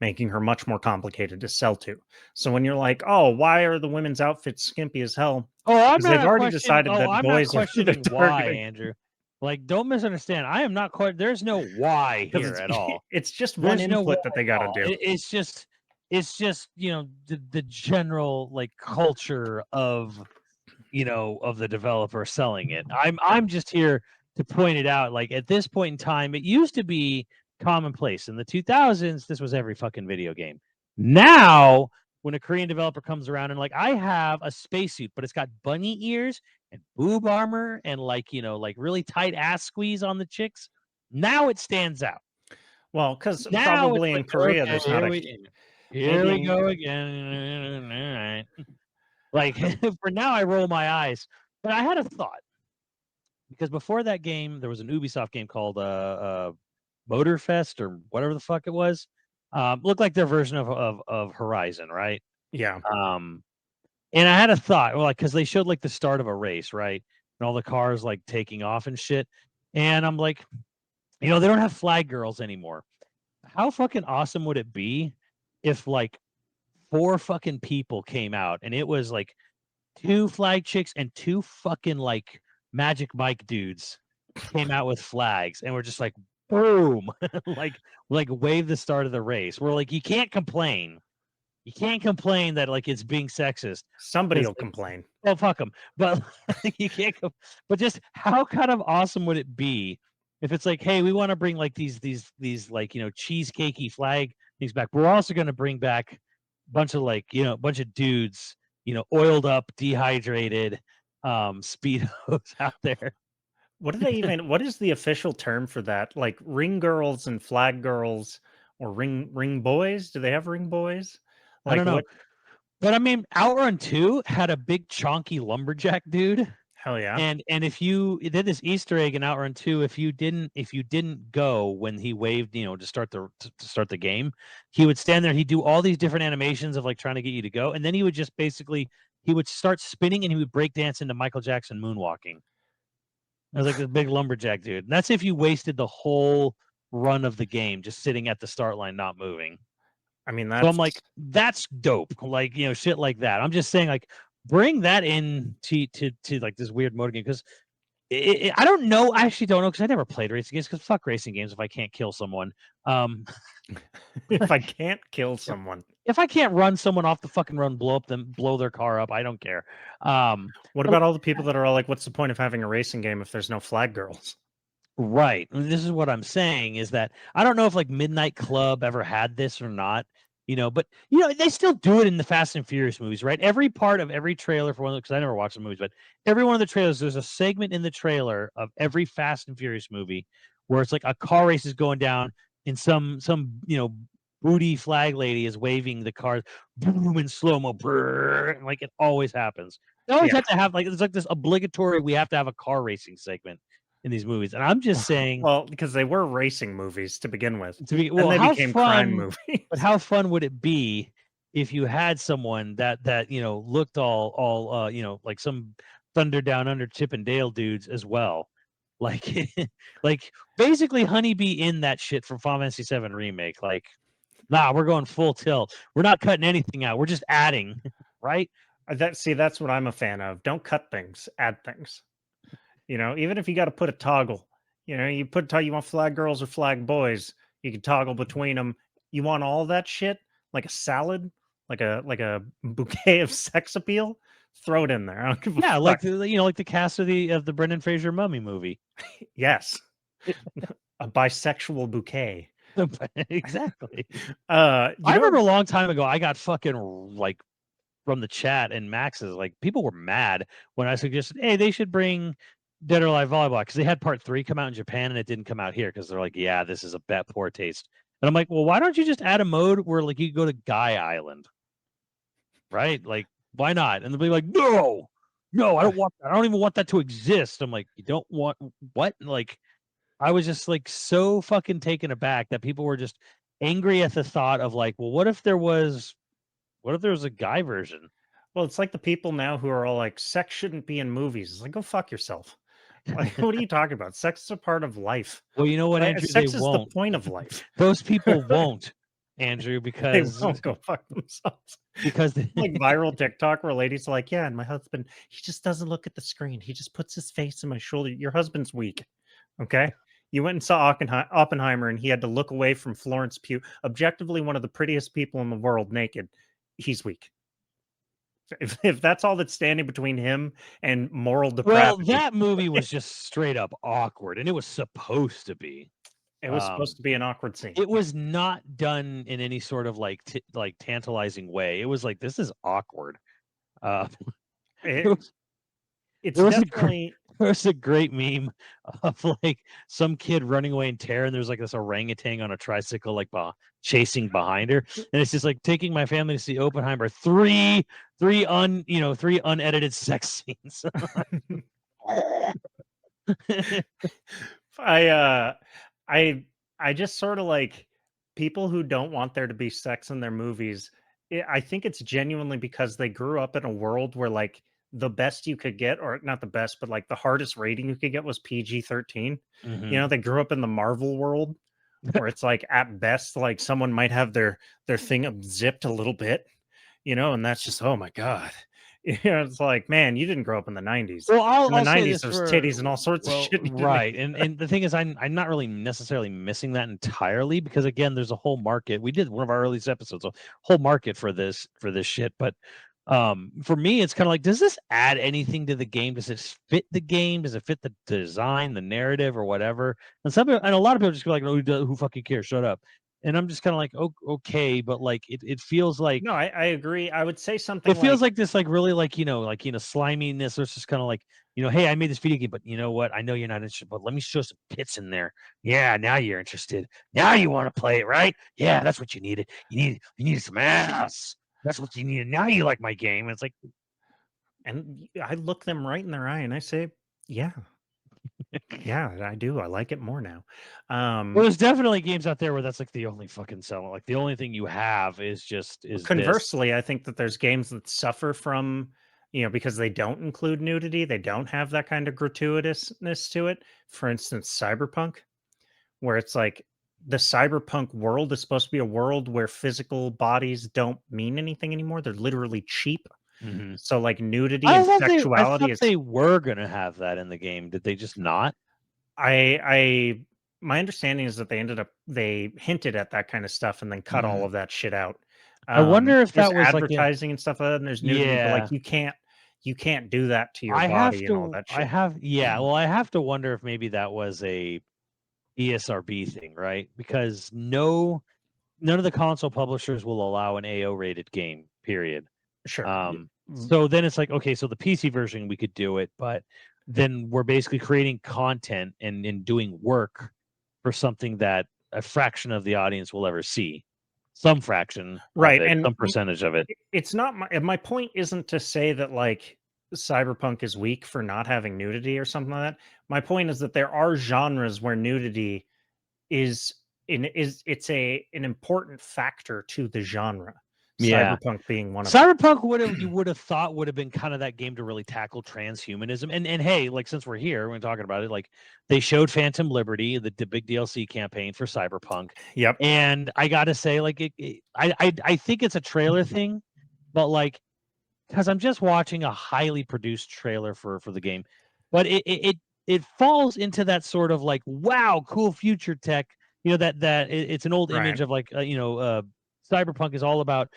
making her much more complicated to sell to. So when you're like, oh, why are the women's outfits skimpy as hell? Oh, they've already decided that I'm boys not questioning why, targeting. Andrew. Like, don't misunderstand. I am not quite. There's no why here at all. It's just one input that they got to do. It's just the general like culture of of the developer selling it. I'm just here to point it out. Like at this point in time, it used to be commonplace in the 2000s. This was every fucking video game. Now, when a Korean developer comes around and like, I have a spacesuit, but it's got bunny ears and boob armor and like, like really tight ass squeeze on the chicks. Now it stands out. Well, because Now it's probably in like, Korea, okay, there's not a here maybe we in, go again. All right. Like for now, I roll my eyes. But I had a thought because before that game, there was an Ubisoft game called Motorfest or whatever the fuck it was. Looked like their version of Horizon, right? yeah. And I had a thought, well, like because they showed like the start of a race, right? And all the cars like taking off and shit. And I'm like, they don't have flag girls anymore. How fucking awesome would it be if like 4 fucking people came out and it was like 2 flag chicks and 2 fucking like Magic Mike dudes came out with flags and we're just like boom, like wave the start of the race. We're like, you can't complain. You can't complain that like it's being sexist. Somebody 'Cause, will like, complain. well, fuck them. But you can't go. But just how kind of awesome would it be if it's like, hey, we want to bring like these like cheesecakey flag things back. We're also going to bring back a bunch of like bunch of dudes, oiled up, dehydrated, speedos out there. What do they even? What is the official term for that? Like ring girls and flag girls, or ring boys? Do they have ring boys? I Like don't know, what? but I mean, Outrun 2 had a big chonky lumberjack dude. Hell yeah! And if you did this Easter egg in Outrun 2, if you didn't go when he waved, to start the game, he would stand there. He'd do all these different animations of like trying to get you to go, and then he would just basically he would start spinning and he would break dance into Michael Jackson moonwalking. It was like this big lumberjack dude. And that's if you wasted the whole run of the game just sitting at the start line not moving. I mean, So I'm that's like, that's dope. Like, shit like that. I'm just saying, like, bring that in to like this weird motor game because I don't know. I actually don't know because I never played racing games because fuck racing games if I can't kill someone. Um, if I can't kill someone. if I can't run someone off the fucking run, blow their car up, I don't care. What about all the people that are all like, "What's the point of having a racing game if there's no flag girls?" Right. And this is what I'm saying is that I don't know if like Midnight Club ever had this or not, but they still do it in the Fast and Furious movies, right? Every part of every trailer for one of because I never watched the movies, but every one of the trailers, there's a segment in the trailer of every Fast and Furious movie where it's like a car race is going down and some booty flag lady is waving the car boom in slow-mo, like it always happens. They always Yeah. have to have like it's like this obligatory we have to have a car racing segment in these movies. And I'm just saying, Well, because they were racing movies to begin with, well, and they how became crime fun, movies. but how fun would it be if you had someone that looked all like some Thunder Down Under Chip and Dale dudes as well, like like basically Honeybee in that shit from Final Fantasy VII remake. Like, nah, we're going full tilt. We're not cutting anything out. We're just adding, right? That's what I'm a fan of. Don't cut things, add things. Even if you got to put a toggle, you you want flag girls or flag boys, you can toggle between them. You want all that shit like a salad, like a bouquet of sex appeal. Throw it in there. I don't give a Yeah, fuck. like like the cast of the Brendan Fraser Mummy movie. Yes, a bisexual bouquet. Exactly. I remember a long time ago, I got fucking like from the chat and Max's like people were mad when I suggested, hey, they should bring Dead or Alive Volleyball because they had part 3 come out in Japan and it didn't come out here because they're like, yeah, this is a bad poor taste. And I'm like, well, why don't you just add a mode where like you go to Guy Island, right? Like, why not? And they'll be like, no, I don't want that. I don't even want that to exist. I'm like, you don't want what? Like, I was just like so fucking taken aback that people were just angry at the thought of like, well, what if there was a guy version? Well, it's like the people now who are all like, sex shouldn't be in movies. It's like, go fuck yourself. Like, what are you talking about? Sex is a part of life. Well, you know what, Andrew? They Sex is the won't. point of life. Those people won't, Andrew, They because won't go fuck themselves. they, Like viral TikTok where ladies are like, yeah, and my husband, he just doesn't look at the screen. He just puts his face in my shoulder. Your husband's weak. Okay. You went and saw Oppenheimer and he had to look away from Florence Pugh, objectively one of the prettiest people in the world, naked. He's weak. If that's all that's standing between him and moral well, depravity. that movie was just straight up awkward, and it was supposed to be. It was supposed to be an awkward scene. It was not done in any sort of like tantalizing way. It was like, this is awkward. Uh, It, it's there was definitely there was a great meme of like some kid running away in terror, and there's like this orangutan on a tricycle, like chasing behind her, and it's just like taking my family to see Oppenheimer. Three unedited sex scenes. I I just sort of like people who don't want there to be sex in their movies. I think it's genuinely because they grew up in a world where like the best you could get, or not the best, but like the hardest rating you could get was PG-13. You know, they grew up in the Marvel world where it's like at best, like someone might have their thing unzipped a little bit, and that's just oh my god. It's like, man, you didn't grow up in the 90s. Well, In the I'll say 90s, this there's for titties and all sorts of shit. You didn't right, and the thing is, I'm not really necessarily missing that entirely because again, there's a whole market. We did one of our earliest episodes, a whole market for this shit. But for me, it's kind of like, does this add anything to the game? Does it fit the game? Does it fit the design, the narrative, or whatever? And a lot of people just go like, "Oh, who fucking cares? Shut up." And I'm just kind of like, oh, okay, but like it feels like No, I agree. I would say something it feels like, like this, like really, like sliminess. Or it's just kind of like, hey, I made this video game, but you know what? I know you're not interested, but let me show some pits in there. Yeah, now you're interested. Now you want to play it, right? Yeah, that's what you needed. You needed some ass. That's what you needed. Now you like my game. And it's like, and I look them right in their eye and I say, yeah, yeah, I do. I like it more now. well, there's definitely games out there where that's like the only fucking selling. Like the only thing you have is this. Conversely, I think that there's games that suffer from, because they don't include nudity, they don't have that kind of gratuitousness to it. For instance, Cyberpunk, where it's like the cyberpunk world is supposed to be a world where physical bodies don't mean anything anymore. They're literally cheap. Mhm. So like nudity and I sexuality thought is they were gonna have that in the game. Did they just not? I my understanding is that they hinted at that kind of stuff and then cut all Mhm. of that shit out. I wonder if There's that was like a advertising and stuff like that, and there's nudity, but like yeah. you can't do that to your body and all that shit. Well, I have to wonder if maybe that was a ESRB thing, right? Because none of the console publishers will allow an AO rated game, period. Sure. So then it's like, okay, so the PC version we could do it, but then we're basically creating content and doing work for something that a fraction of the audience will ever see. Some fraction of Right, it, and some percentage of it. it's not my point isn't to say that like cyberpunk is weak for not having nudity or something like that. My point is that there are genres where nudity is it's an important factor to the genre. Yeah. Cyberpunk being one of them. Cyberpunk you would have thought would have been kind of that game to really tackle transhumanism. And hey, like since we're here, we're talking about it, like they showed Phantom Liberty, the big DLC campaign for Cyberpunk. Yep. And I gotta say, like I think it's a trailer thing, but like because I'm just watching a highly produced trailer for the game, but it falls into that sort of like, wow, cool future tech. It's an old Right. image of like Cyberpunk is all about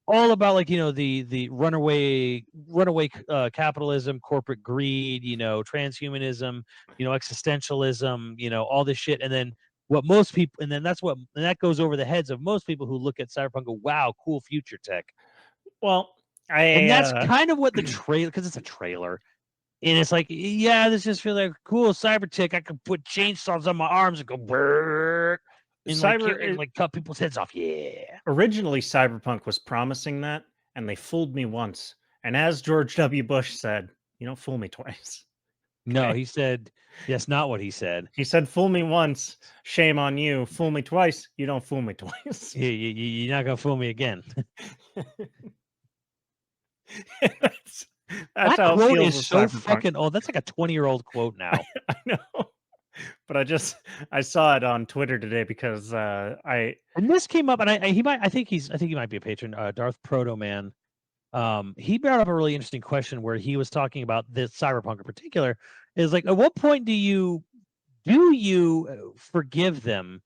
like the runaway capitalism, corporate greed, transhumanism, existentialism, all this shit. And then what most people and then that's what and that goes over the heads of most people who look at Cyberpunk and go, wow, cool future tech. Well, And I that's kind of what the trailer, because it's a trailer, and it's like, yeah, this just feels like cool cyber tech. I can put chainsaws on my arms and go brrr, and cyber like cut people's heads off. Yeah. originally Cyberpunk was promising that, and they fooled me once. And as George W. Bush said, you don't fool me twice. No, Okay. he said that's not what he said. He said, fool me once, shame on you. Fool me twice, you don't fool me twice. You're not gonna fool me again. that's That how it quote feels is with so Cyberpunk. fucking old. That's like a 20-year-old quote now. I know. But I saw it on Twitter today because And this came up, and I think he might be a patron. Darth Proto Man. He brought up a really interesting question where he was talking about this Cyberpunk in particular. Is like, at what point do you forgive them?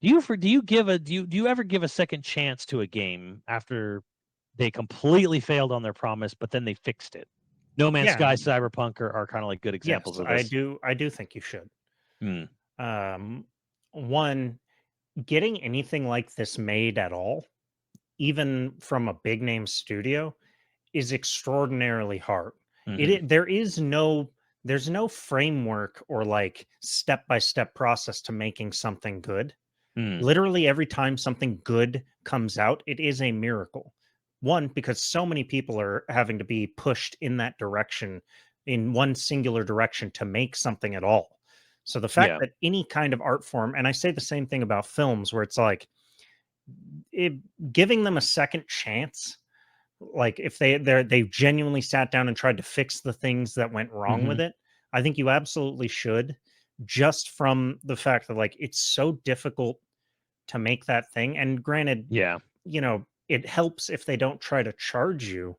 Do you ever give a second chance to a game after they completely failed on their promise, but then they fixed it? No Man's yeah, Sky, Cyberpunk are kind of like good yes, examples of I this. do think you should. Hmm. Um one, getting anything like this made at all, even from a big name studio, is extraordinarily hard. Mhm. There's no framework or like step-by-step process to making something good. Mm. Literally every time something good comes out, it is a miracle. One, because so many people are having to be pushed in that direction, in one singular direction to make something at all. So the fact Yeah. that any kind of art form, and I say the same thing about films, where it's like it, giving them a second chance, like if they genuinely sat down and tried to fix the things that went wrong with Mhm. it, I think you absolutely should, just from the fact that like it's so difficult to make that thing. And granted, Yeah. it helps if they don't try to charge you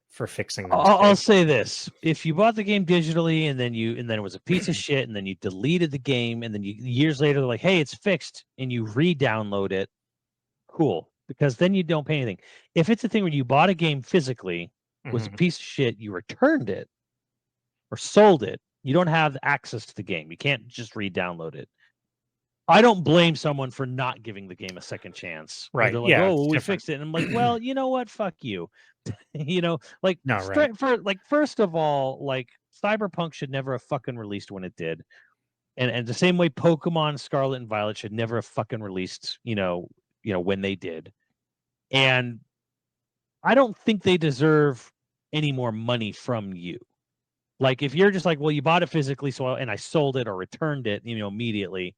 for fixing the I'll mistake. say this: if you bought the game digitally and then it was a piece of shit, and then you deleted the game, and then years later they're like, "Hey, it's fixed," and you re-download it, cool, because then you don't pay anything. If it's a thing where you bought a game physically, was a Mhm. piece of shit, you returned it or sold it, you don't have access to the game. You can't just re-download it. I don't blame someone for not giving the game a second chance because Right. they're like, Yeah, "Oh, it's well, we different. fixed it." And I'm like, "Well, you know what? Fuck you." Like No, right. straight for like first of all, like Cyberpunk should never have fucking released when it did. And the same way Pokemon Scarlet and Violet should never have fucking released, when they did. And I don't think they deserve any more money from you. Like if you're just like, well, you bought it physically, and I sold it or returned it, immediately.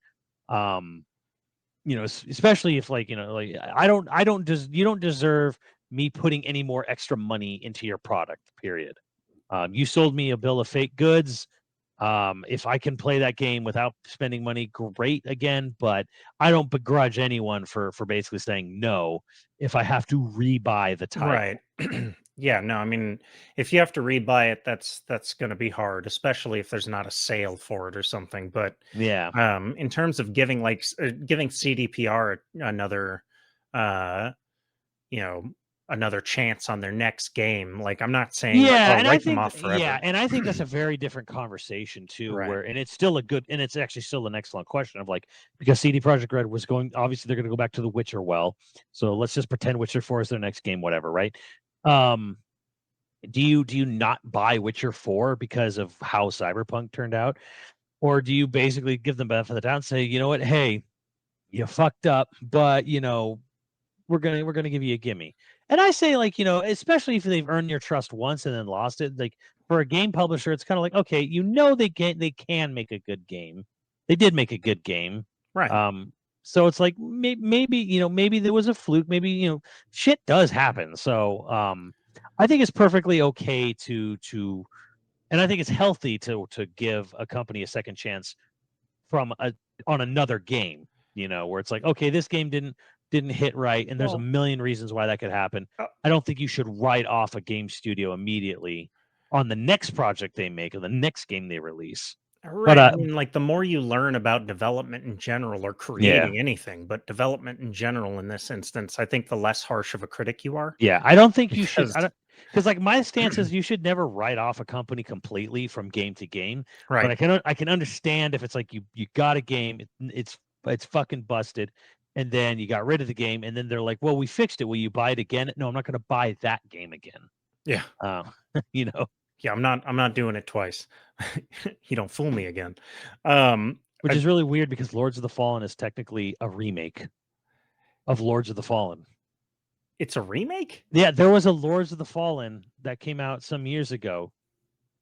Um, especially if like, like I don't just you don't deserve me putting any more extra money into your product, period. You sold me a bill of fake goods. If I can play that game without spending money, great again, but I don't begrudge anyone for basically saying no if I have to rebuy the Right. title. Yeah, no, I mean, if you have to rebuy it, that's going to be hard, especially if there's not a sale for it or something. But Yeah. in terms of giving giving CDPR another uh you know another chance on their next game, like I'm not saying like, Yeah, oh, and I write them think off forever. and I think that's a very different conversation too, Right. where and it's still a good and it's actually still an excellent question of like because CD Projekt Red was going obviously they're gonna go back to The Witcher well. So let's just pretend Witcher 4 is their next game, whatever, right? Um, do you not buy Witcher 4 because of how Cyberpunk turned out? Or do you basically give them benefit of the doubt and say, you know what, hey, you fucked up, but we're gonna give you a gimme. And I say, like, especially if they've earned your trust once and then lost it, like for a game publisher, it's kind of like, okay, they can make a good game. They did make a good game. Right. So it's like maybe maybe there was a fluke. Maybe shit does happen. So I think it's perfectly okay and I think it's healthy to give a company a second chance from a on another game, where it's like, okay, this game didn't hit right, and there's a Well, million reasons why that could happen. uh, I don't think you should write off a game studio immediately on the next project they make or the next game they release. But right. I mean, like the more you learn about development in general or yeah. creating anything, but development in general in this instance, I think the less harsh of a critic you are. Yeah, I don't think you should. Because I don't because like my stance is you should never write off a company completely from game to game. But right. I can understand if it's like you got a game, it's fucking busted, and then you got rid of the game, and then they're like, well, we fixed it. Will you buy it again? No, I'm not going to buy that game again. Yeah. Uh, you know, Yeah, I'm not doing it twice. You don't fool me again. Um, which I is really weird because Lords of the Fallen is technically a remake of Lords of the Fallen. it's a remake? Yeah, there was a Lords of the Fallen that came out some years ago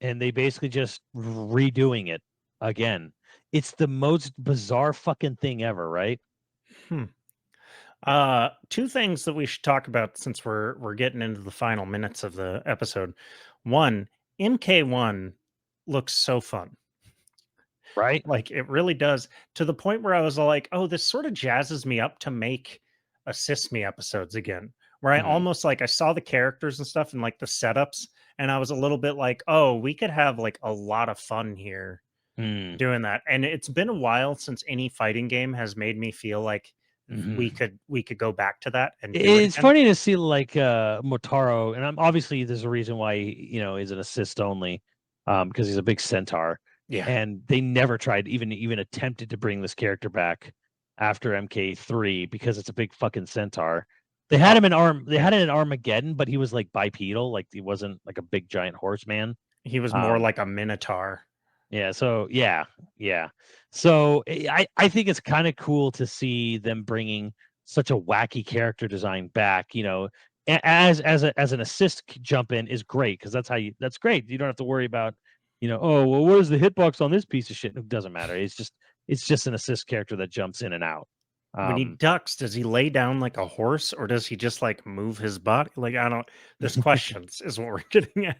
and they basically just redoing it again. It's the most bizarre fucking thing ever, right? Hmm. Two things that we should talk about since we're getting into the final minutes of the episode. One, MK1 looks so fun. Right? Like it really does, to the point where I was like, "Oh, this sort of jazzes me up to make Assist Me episodes again." Where I Mhm. almost like I saw the characters and stuff and like the setups, and I was a little bit like, "Oh, we could have like a lot of fun here Mm. doing that." And it's been a while since any fighting game has made me feel like Mhm. we could go back to that and do it It's again. funny to see like Motaro, and I'm obviously there's a reason why is an assist only, because he's a big centaur, Yeah. and they never tried even attempted to bring this character back. after MK3 because it's a big fucking centaur. They had him in had it in Armageddon, but he was like bipedal, like he wasn't like a big giant horseman. He was more like a minotaur. Yeah, so yeah. So I think it's kind of cool to see them bringing such a wacky character design back, as an assist jump in is great because that's great. You don't have to worry about, oh, well, what is the hitbox on this piece of shit? It doesn't matter. It's just an assist character that jumps in and out. When he ducks, does he lay down like a horse or does he just like move his body? Like, I don't, there's questions, is what we're getting at.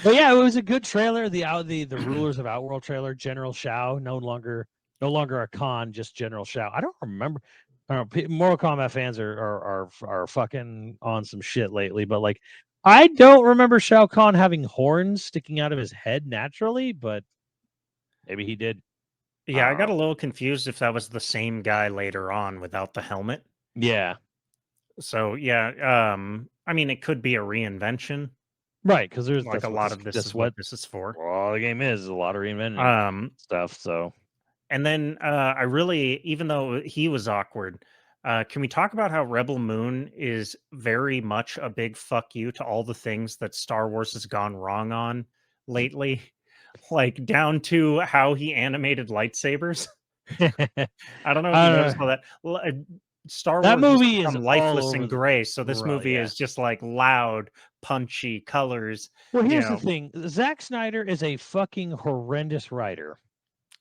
But yeah, it was a good trailer. The Rulers of Outworld trailer, General Shao, no longer a Khan, just General Shao. I don't remember. I don't know. Mortal Kombat fans are fucking on some shit lately, but like, I don't remember Shao Kahn having horns sticking out of his head naturally, but maybe he did. Yeah, I got a little confused if that was the same guy later on without the helmet. Yeah, So yeah, I mean, it could be a reinvention. right. Because there's Like a lot of this is what this is for. Well, the game is a lot of reinventing stuff. So, and then I really, even though he was awkward, can we talk about how Rebel Moon is very much a big fuck you to all the things that Star Wars has gone wrong on lately? Like down to how he animated lightsabers. I don't know if you noticed all that. Star that Wars movie has is become lifeless and all gray, so this movie is just like loud, punchy colors. Well, here's the thing: Zack Snyder is a fucking horrendous writer.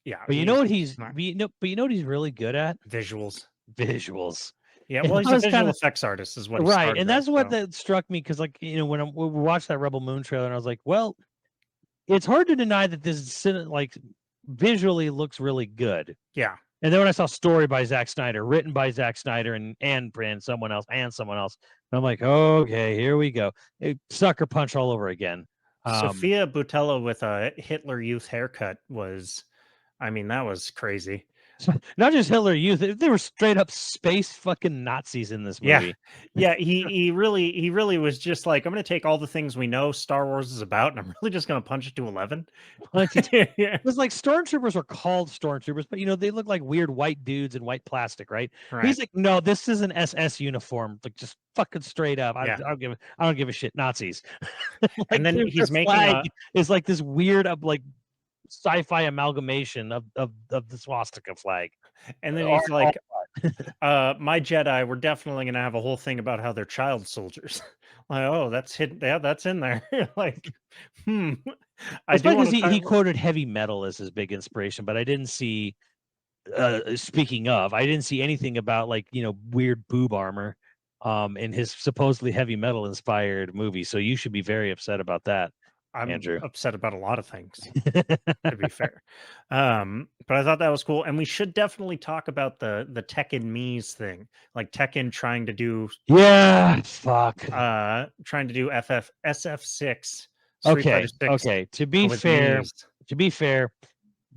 Yeah, but you know what he's what he's really good at? Visuals. Yeah, And well, he's a visual kinda, effects artist, is what he right, and that's what so. that struck me because, like, when we watched that Rebel Moon trailer, and I was like, well, it's hard to deny that this like visually looks really good. Yeah. And then when I saw story by Zack Snyder, written by Zack Snyder and someone else, I'm like, okay, here we go. Sucker punch all over again. Sophia Boutella with a Hitler Youth haircut was, I mean, that was crazy. Not just Hitler Youth; they were straight up space fucking Nazis in this movie. Yeah. He really was just like, I'm going to take all the things we know Star Wars is about, and I'm really just going to punch it to 11. It was like stormtroopers are called stormtroopers, but they look like weird white dudes in white plastic, right? He's like, no, this is an SS uniform, like just fucking straight up. I don't give a shit. Nazis. Like, and then he's making is like this weird like sci-fi amalgamation of the swastika flag. And then he's like, my Jedi, we're definitely gonna have a whole thing about how they're child soldiers. Like, oh, that's hidden. Yeah, that's in there. Like, I do want he quoted heavy metal as his big inspiration, but I didn't see. Speaking of, I didn't see anything about like weird boob armor, in his supposedly heavy metal inspired movie. So you should be very upset about that. I'm Andrew. upset about a lot of things, to be fair. But I thought that was cool. And we should definitely talk about the Tekken Mies thing. Like Tekken trying to do trying to do SF6. Okay. To be fair,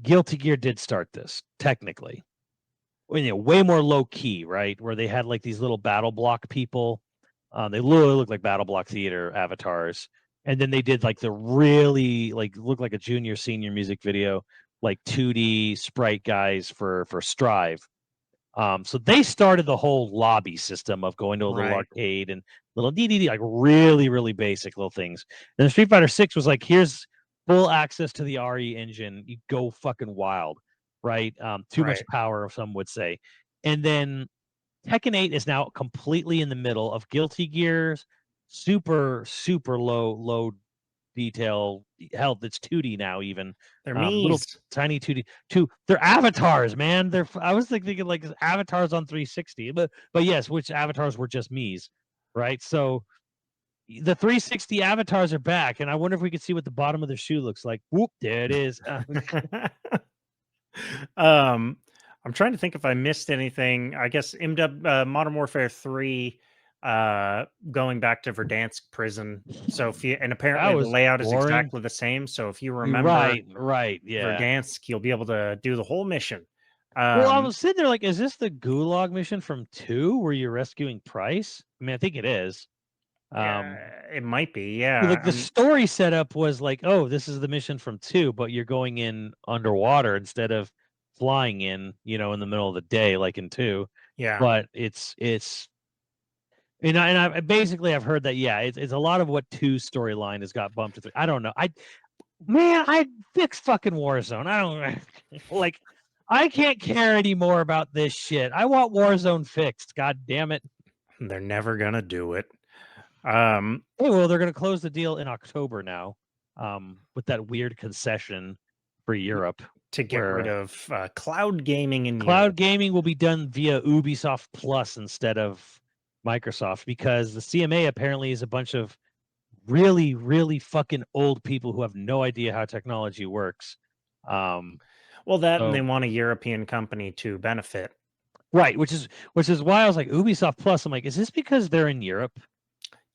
Guilty Gear did start this, technically. Way more low key, right? Where they had like these little battle block people. They literally look like battle block theater avatars. And then they did like the really like look like a junior senior music video, like 2D sprite guys for Strive. So they started the whole lobby system of going to a little arcade and little DDD, like really, really basic little things. And then Street Fighter 6 was like, here's full access to the RE engine. You go fucking wild, right? Too much power, some would say. And then Tekken 8 is now completely in the middle of Guilty Gear's super low detail. Hell, it's 2D now. Even they're little tiny 2D. They're avatars, man. I was thinking like avatars on 360, but yes, which avatars were just Mii's, right? So the 360 avatars are back, and I wonder if we could see what the bottom of their shoe looks like. Whoop, there it is. I'm trying to think if I missed anything. I guess MW Modern Warfare 3 going back to Verdansk prison. So and apparently the layout is exactly the same. So if you remember right, yeah, Verdansk, you'll be able to do the whole mission. Well, I was sitting there like, is this the Gulag mission from 2 where you're rescuing Price? I mean, I think it is. It might be, yeah. Like the story setup was like, oh, this is the mission from 2, but you're going in underwater instead of flying in, in the middle of the day, like in 2. Yeah. But it's I basically I've heard that it's a lot of what 2's storyline has got bumped to 3. I don't know. I fix fucking Warzone. I don't like. I can't care anymore about this shit. I want Warzone fixed. God damn it. They're never gonna do it. Hey, well, they're gonna close the deal in October now. With that weird concession for Europe to get rid of cloud gaming in cloud Europe. gaming will be done via Ubisoft Plus instead of Microsoft, because the CMA apparently is a bunch of really, really fucking old people who have no idea how technology works. Well, and they want a European company to benefit. Right, which is why I was like, Ubisoft Plus. I'm like, is this because they're in Europe?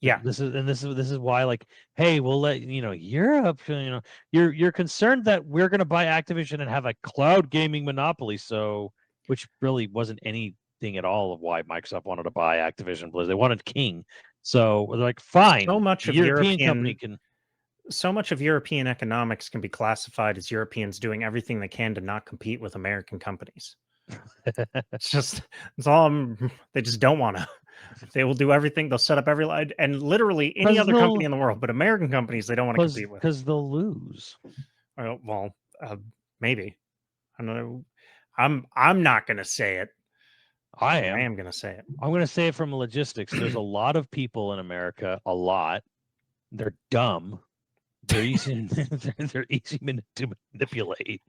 Yeah. This is why, like, hey, we'll let Europe. You're concerned that we're going to buy Activision and have a cloud gaming monopoly. So, which really wasn't anything at all of why Microsoft wanted to buy Activision Blizzard. They wanted King. So they're like, fine. So much of European company can. So much of European economics can be classified as Europeans doing everything they can to not compete with American companies. It's all. They just don't want to. They will do everything. They'll set up every line and literally any other company in the world, but American companies they don't want to compete with because they'll lose. Well, maybe. I don't know. I'm not going to say it. I am going to say it. I'm going to say it from logistics. There's a lot of people in America. A lot. They're dumb. They're easy. They're easy to manipulate,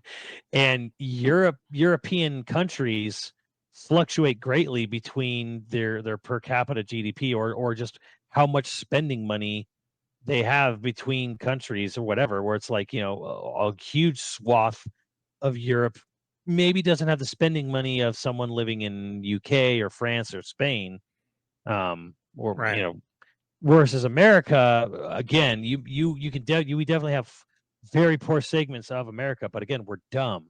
and European countries fluctuate greatly between their per capita GDP or just how much spending money they have between countries or whatever. Where it's like a huge swath of Europe maybe doesn't have the spending money of someone living in UK or France or Spain, or right. Versus America, again, we definitely have very poor segments of America, but again, we're dumb.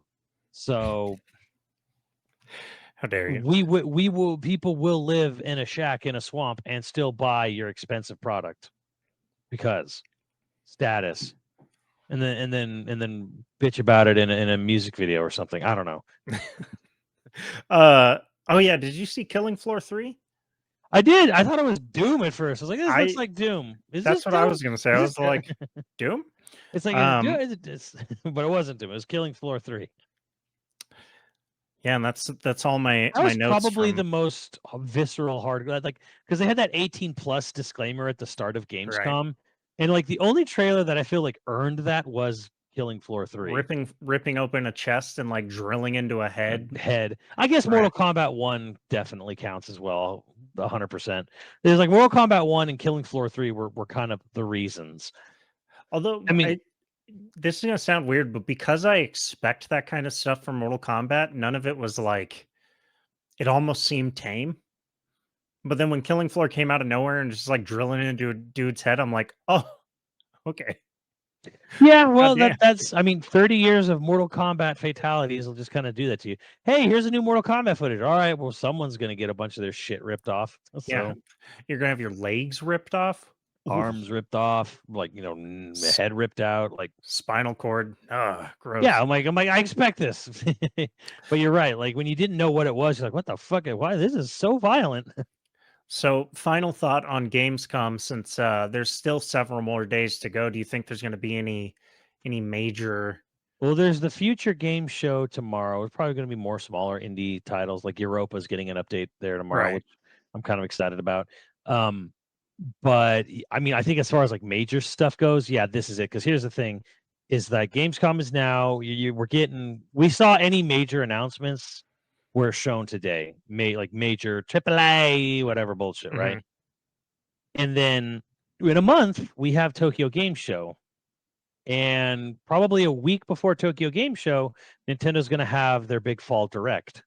So how dare you? People will live in a shack in a swamp and still buy your expensive product because status, and then bitch about it in a music video or something. I don't know. Oh yeah, did you see Killing Floor 3? I did. I thought it was Doom at first. I was like, this looks like Doom. That's what I was going to say. I was like, Doom? It's like, but it wasn't Doom. It was Killing Floor 3. Yeah, and that's all my that was notes. Probably the most visceral hard, like, because they had that 18+ disclaimer at the start of Gamescom, right. And like the only trailer that I feel like earned that was Killing Floor 3. Ripping open a chest and like drilling into a head. I guess Mortal Kombat 1 definitely counts as well, 100%. There's like Mortal Kombat 1 and Killing Floor 3 were kind of the reasons. Although, I mean, this is going to sound weird, but because I expect that kind of stuff from Mortal Kombat, none of it was like, it almost seemed tame. But then when Killing Floor came out of nowhere and just like drilling into a dude's head, I'm like, oh, okay. Yeah, well, that's, I mean, 30 years of Mortal Kombat fatalities will just kind of do that to you. Hey, here's a new Mortal Kombat footage. All right, well, someone's going to get a bunch of their shit ripped off. So. Yeah, you're going to have your legs ripped off. Arms ripped off, like, head ripped out, like spinal cord. Gross. Yeah, I'm like, I expect this. But you're right. Like when you didn't know what it was, you're like, what the fuck? Why this is so violent? So, final thought on Gamescom, since there's still several more days to go. Do you think there's going to be any major? Well, there's the Future Game Show tomorrow. It's probably going to be more smaller indie titles. Like Europa's getting an update there tomorrow, which I'm kind of excited about. But I mean, I think as far as like major stuff goes, yeah, this is it. Because here's the thing: is that Gamescom is now. We saw any major announcements were shown today, like major AAA, whatever bullshit, right? And then in a month, we have Tokyo Game Show. And probably a week before Tokyo Game Show, Nintendo's going to have their big fall direct.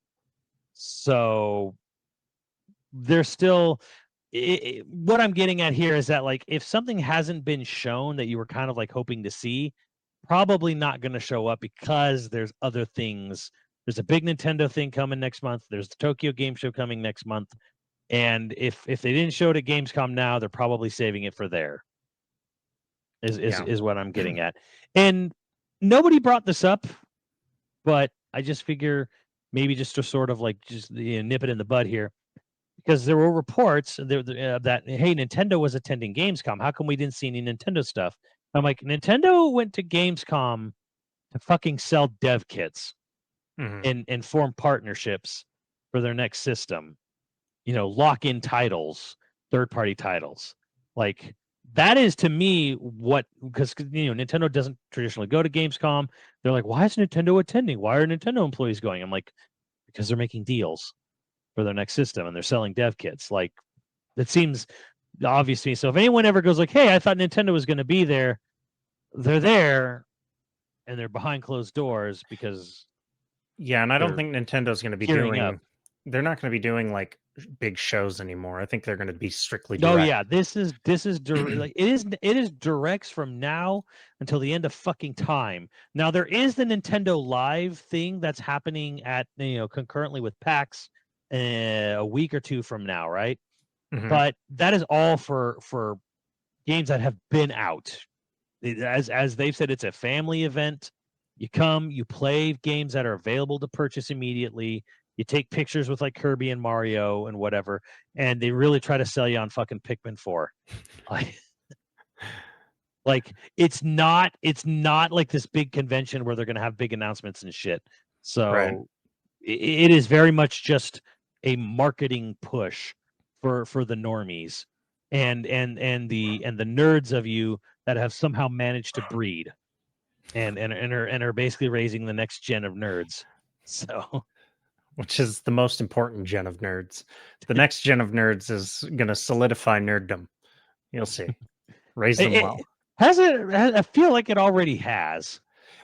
So there's still... what I'm getting at here is that, like, if something hasn't been shown that you were kind of like hoping to see, probably not going to show up because there's other things. There's a big Nintendo thing coming next month. There's the Tokyo Game Show coming next month. And if they didn't show it at Gamescom now, they're probably saving it for there. Is what I'm getting at. And nobody brought this up, but I just figure maybe just to sort of like just nip it in the bud here, because there were reports that hey, Nintendo was attending Gamescom. How come we didn't see any Nintendo stuff? I'm like, Nintendo went to Gamescom to fucking sell dev kits and form partnerships for their next system. Lock in titles, third party titles. Like that is to me what, because Nintendo doesn't traditionally go to Gamescom. They're like, why is Nintendo attending? Why are Nintendo employees going? I'm like, because they're making deals for their next system and they're selling dev kits. Like that seems obvious to me. So if anyone ever goes like, hey, I thought Nintendo was going to be there, they're there and they're behind closed doors because Yeah, and I don't think Nintendo's going to be gearing up. doing. They're not going to be doing like big shows anymore. I think they're going to be strictly Oh direct. yeah, this is like it is directs from now until the end of fucking time. Now there is the Nintendo Live thing that's happening at concurrently with PAX a week or two from now, right? But that is all for games that have been out. As they've said, it's a family event. You come, you play games that are available to purchase immediately. You take pictures with like Kirby and Mario and whatever, and they really try to sell you on fucking Pikmin 4. Like it's not like this big convention where they're gonna have big announcements and shit. So it is very much just a marketing push for the normies and the nerds of you that have somehow managed to breed and are basically raising the next gen of nerds. So which is the most important gen of nerds. The next gen of nerds is going to solidify nerddom. You'll see. Raise them well. I feel like it already has.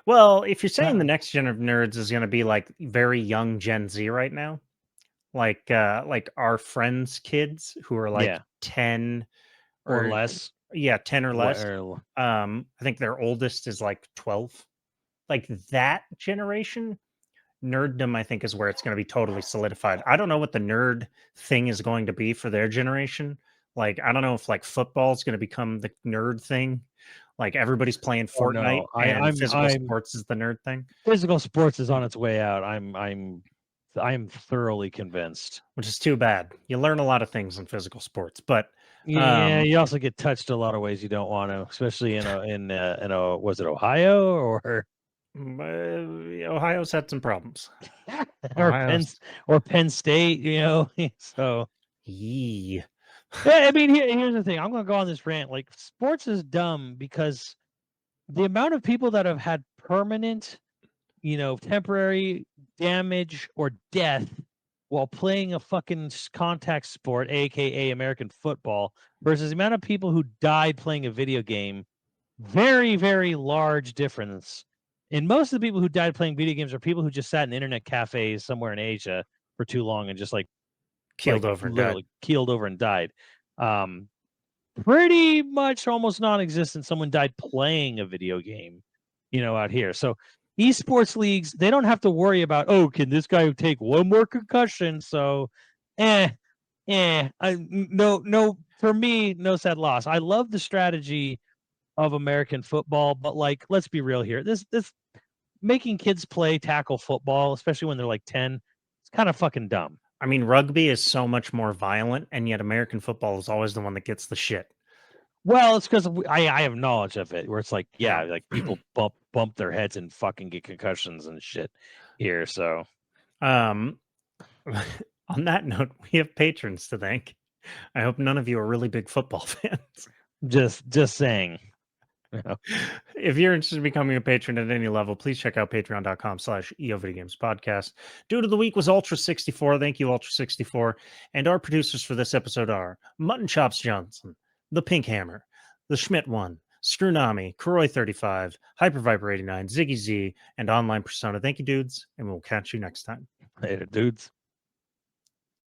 Well, if you're saying the next gen of nerds is going to be like very young Gen Z right now, like our friends' kids who are like 10 or less. Yeah, 10 or less. I think their oldest is like 12. Like that generation, nerddom, I think, is where it's going to be totally solidified. I don't know what the nerd thing is going to be for their generation. Like, I don't know if like football is going to become the nerd thing. Like everybody's playing Fortnite and physical sports is the nerd thing. Physical sports is on its way out. I'm thoroughly convinced. Which is too bad. You learn a lot of things in physical sports, but yeah, you also get touched a lot of ways you don't want to, especially in a was it Ohio or Ohio's had some problems. or Penn State, so yeah. I mean, here's the thing. I'm going to go on this rant. Like, sports is dumb because the amount of people that have had permanent, temporary damage or death while playing a fucking contact sport, aka American football, versus the amount of people who died playing a video game, very, very large difference. And most of the people who died playing video games are people who just sat in internet cafes somewhere in Asia for too long and just keeled over and died. Pretty much almost non-existent. Someone died playing a video game, out here. So esports leagues, they don't have to worry about, can this guy take one more concussion? So, no, for me, no sad loss. I love the strategy of American football, but like, let's be real here. This making kids play tackle football, especially when they're like 10, it's kind of fucking dumb. I mean, rugby is so much more violent, and yet American football is always the one that gets the shit. Well, it's because I have knowledge of it, where it's like, like people bump their heads and fucking get concussions and shit here. So, on that note, we have patrons to thank. I hope none of you are really big football fans. Just saying. If you're interested in becoming a patron at any level, please check out patreon.com/YoVideogames podcast. Dude of the week was Ultra64. Thank you, Ultra64. And our producers for this episode are Mutton Chops Johnson, The Pink Hammer, The Schmidt One, Screwnomi, Kuroi35, Hyperviper89, Ziggy Z, and Online Persona. Thank you, dudes, and we'll catch you next time. Later, dudes.